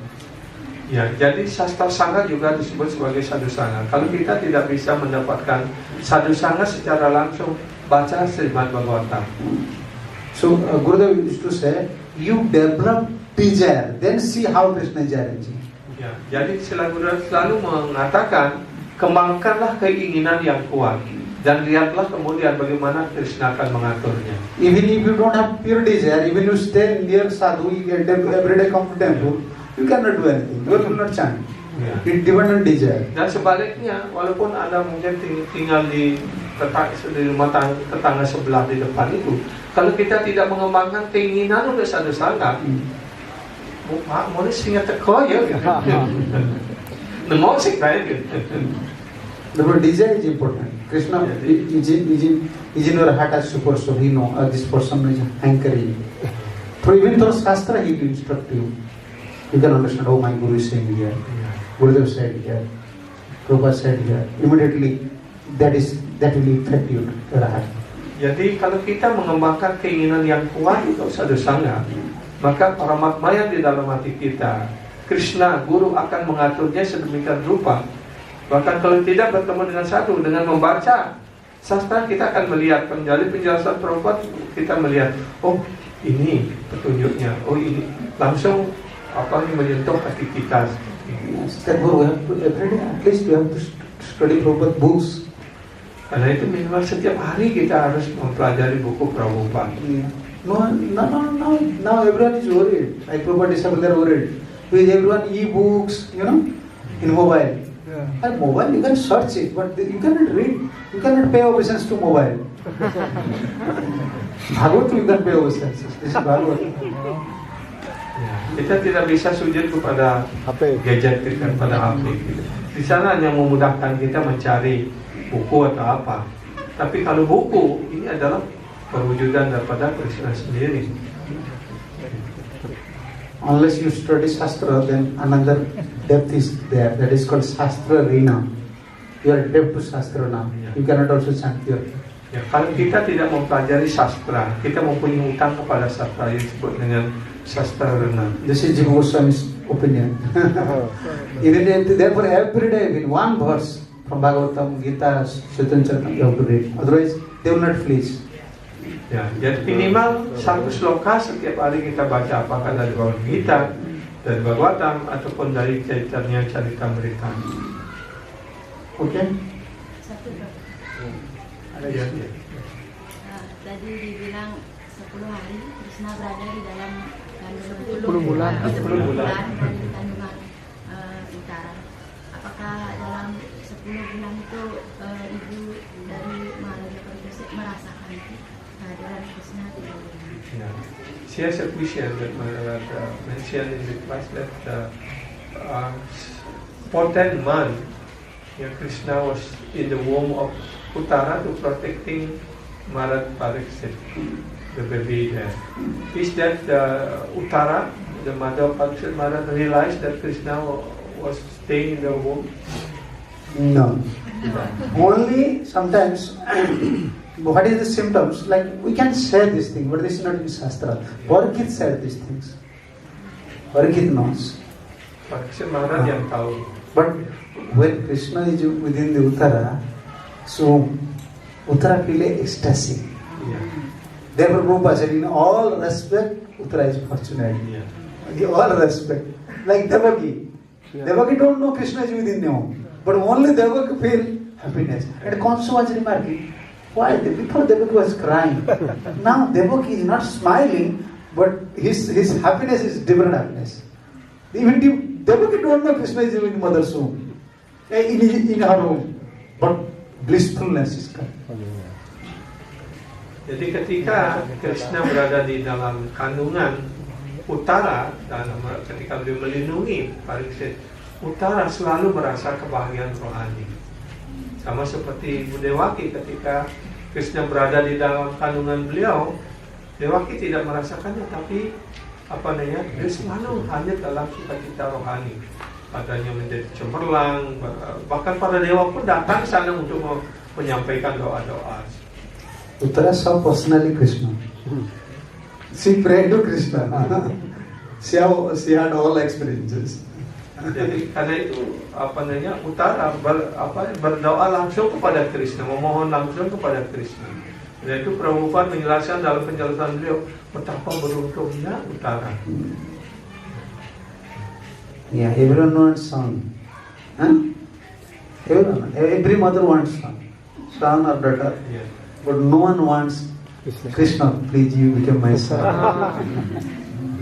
Ya, jadi sastra sangha juga disebut sebagai sadhusanga. Kalau kita tidak bisa mendapatkan sadhusanga secara langsung, baca Srimad Bhagavatam. So Gurudev used to say, you develop desire, then see how Krishna is arranging. Ya, jadi Gurudev selalu mengatakan, kembangkanlah keinginan yang kuat dan lihatlah kemudian bagaimana Krishna akan mengaturnya. Even if you don't have pure desire, even you stay near sadhu, you get every day come to temple, you cannot do anything. You will not chant. Ya. It depends on desire. Dan sebaliknya, walaupun Anda mungkin tinggal di rumah tetangga sebelah di depan itu, kalau kita tidak mengembangkan keinginan untuk sadhusanga, mulai singa teko ya, nengosik kayak gitu. Therefore, desire is important. Krishna is in your heart as super soul. He know this person is anchoring. Even through Shastra, he will instruct you. You can understand, oh, my Guru is saying here, Gurudev said here, Prabhupada said here. Immediately, that will affect your heart. Jadi kalau kita mengembangkan keinginan yang kuat untuk sadhusanga, maka paramatma yang di dalam hati kita, Krishna, guru akan mengaturnya sedemikian rupa. Bahkan kalau tidak bertemu dengan satu, dengan membaca sastra kita akan melihat dari penjelasan Prabhupada, kita melihat, oh ini petunjuknya, oh ini langsung menyentuh hati kita. Therefore, we have to every day at least we have to study Prabhupada books. Karena itu minimal setiap hari kita harus mempelajari buku Prabhupada. Now everyone is worried. Like Prabhupada disciples are worried. With everyone e-books, in mobile. And mobile, you can search it, but you cannot read. You cannot pay obeisance to mobile. Bhagavad you can pay obeisance. This is Bhagavad. Ya, kita tidak bisa sujud kepada HP. gadget kita, pada HP. Di sana hanya memudahkan kita mencari buku atau apa. Tapi kalau buku, ini adalah perwujudan daripada Krishna sendiri. Unless you study Shastra, then another depth is there. That is called Shastra Rina. You are deaf to Shastra now. You cannot also chant here. Ya, kalau kita tidak mempelajari sastra, kita mempunyai hutang kepada sastra yang disebut dengan sastra renang. This is Jiva Goswami's opinion. Therefore, every day in one verse from Bhagavatam, Gita, Chaitanya Charitamrita, you have to read. Otherwise, they will not flinch. Ya, jadi minimal satu sloka setiap hari kita baca, apakah dari Bhagavad Gita, dari Bhagavatam, ataupun dari Chaitanya Charitamrita. Okay? Satu Ya, ya. tadi dibilang 10 hari Krishna berada di dalam kandungan 10 bulan. 10 bulan di kandungan utara. Apakah dalam 10 bulan itu ibu dari Maharaja Pariksit merasakan kehadiran Krishna di dalam? Yeah. She has a vision that mentioned in the class that for 10 months, Krishna was in the womb of Uttara to protecting Maharaj Pariksit, the baby there. Is that Uttara, the mother of Pariksit Maharaj, realized that Krishna was staying in the womb? No. Only sometimes, what is the symptoms? Like, we can say this thing, but this is not in Shastra. Pariksit said these things. Pariksit knows. Pariksit Maharaj yang tahu. But when Krishna is within the Uttara, so Uttara feel ecstasy. Yeah. Therefore, Prabhupada said, in all respect, Uttara is fortunate. Yeah. In all respect. Like Devaki. Devaki don't know Krishna is within him. But only Devaki feel happiness. And Kamsa was remarking, why? Before Devaki was crying. Now Devaki is not smiling, but his happiness is different happiness. Even Devaki don't know Krishna is in mother's womb. In her womb. But blissfulness is coming. Jadi ketika Krishna berada di dalam kandungan Uttara, dan ketika beliau melindungi Pariksit, Uttara selalu merasa kebahagiaan rohani. Sama seperti Ibu Dewaki ketika Krishna berada di dalam kandungan beliau, Dewaki tidak merasakannya, tapi dia selalu hanya dalam sukacita rohani. Badannya menjadi cemerlang, bahkan para dewa pun datang sana untuk menyampaikan doa-doa. Uttara saw personally Krishna. She prayed to Krishna. She had all experiences. Jadi karena itu Uttara berdoa langsung kepada Krishna, memohon langsung kepada Krishna. Dan itu Prabhupada menjelaskan dalam penjelasan beliau betapa beruntungnya Uttara. Yeah, everyone wants son. Huh? Every mother wants son or daughter. Yeah. But no one wants Krishna. Please, you become my son.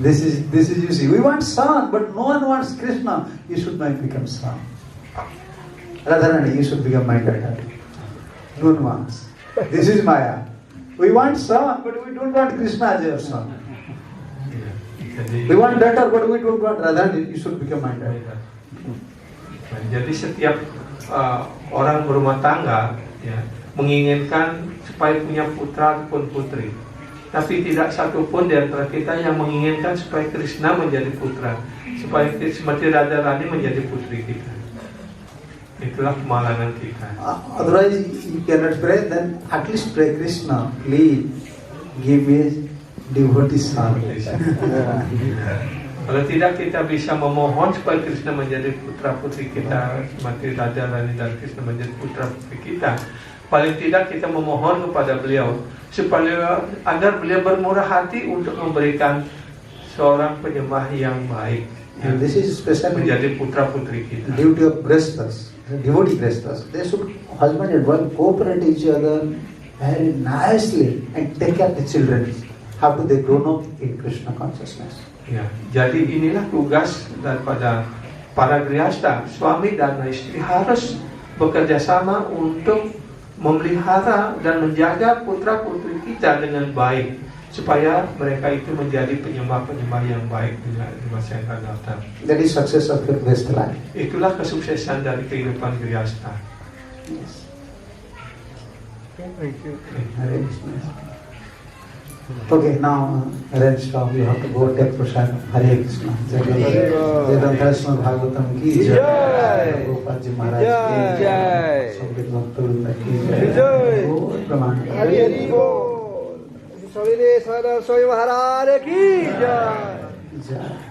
This is you see. We want son, but no one wants Krishna. You should become son. Radharani, you should become my daughter. No one wants. This is Maya. We want son, but we don't want Krishna as your son. We want daughter, but we don't want Radharani. You should become my daughter. Jadi setiap orang berumah tangga menginginkan supaya punya putra ataupun putri, tapi tidak satu pun di antara kita yang menginginkan supaya Krishna menjadi putra, supaya seperti Radharani menjadi putri kita. Itulah kemalangan kita. Otherwise, you cannot pray. Then at least pray, Krishna, please give me devotee son. Kalau tidak kita bisa memohon supaya Krishna menjadi putra putri kita, seperti Raja Rani dan Krishna menjadi putra putri kita. Paling tidak kita memohon kepada beliau supaya agar beliau bermurah hati untuk memberikan seorang penyembah yang baik, And this is especially menjadi putra putri kita. duty of Grihasthas, devotee Grihasthas. They should, husband and wife, cooperate each other very nicely and take care of the children. How do they grow up in Krishna consciousness? Ya, jadi inilah tugas daripada para grihasta, suami dan istri harus bekerja sama untuk memelihara dan menjaga putra putri kita dengan baik, supaya mereka itu menjadi penyembah-penyembah yang baik di masa yang akan datang. That is success of your Grihastha life. Itulah kesuksesan dari kehidupan grihasta. Yes. Thank you. Hare Krishna. Okay, now arrange stop. You have to go take prasad. Hare Krishna. Jai Srimad Bhagavatam ki jai. Prabhupada Ji Maharaj ki jai. Sabit Bhakta ki jai. Gaur Pramanand. Hari Hari Bol. Sorry, Swami Maharaj ki jai. Jai.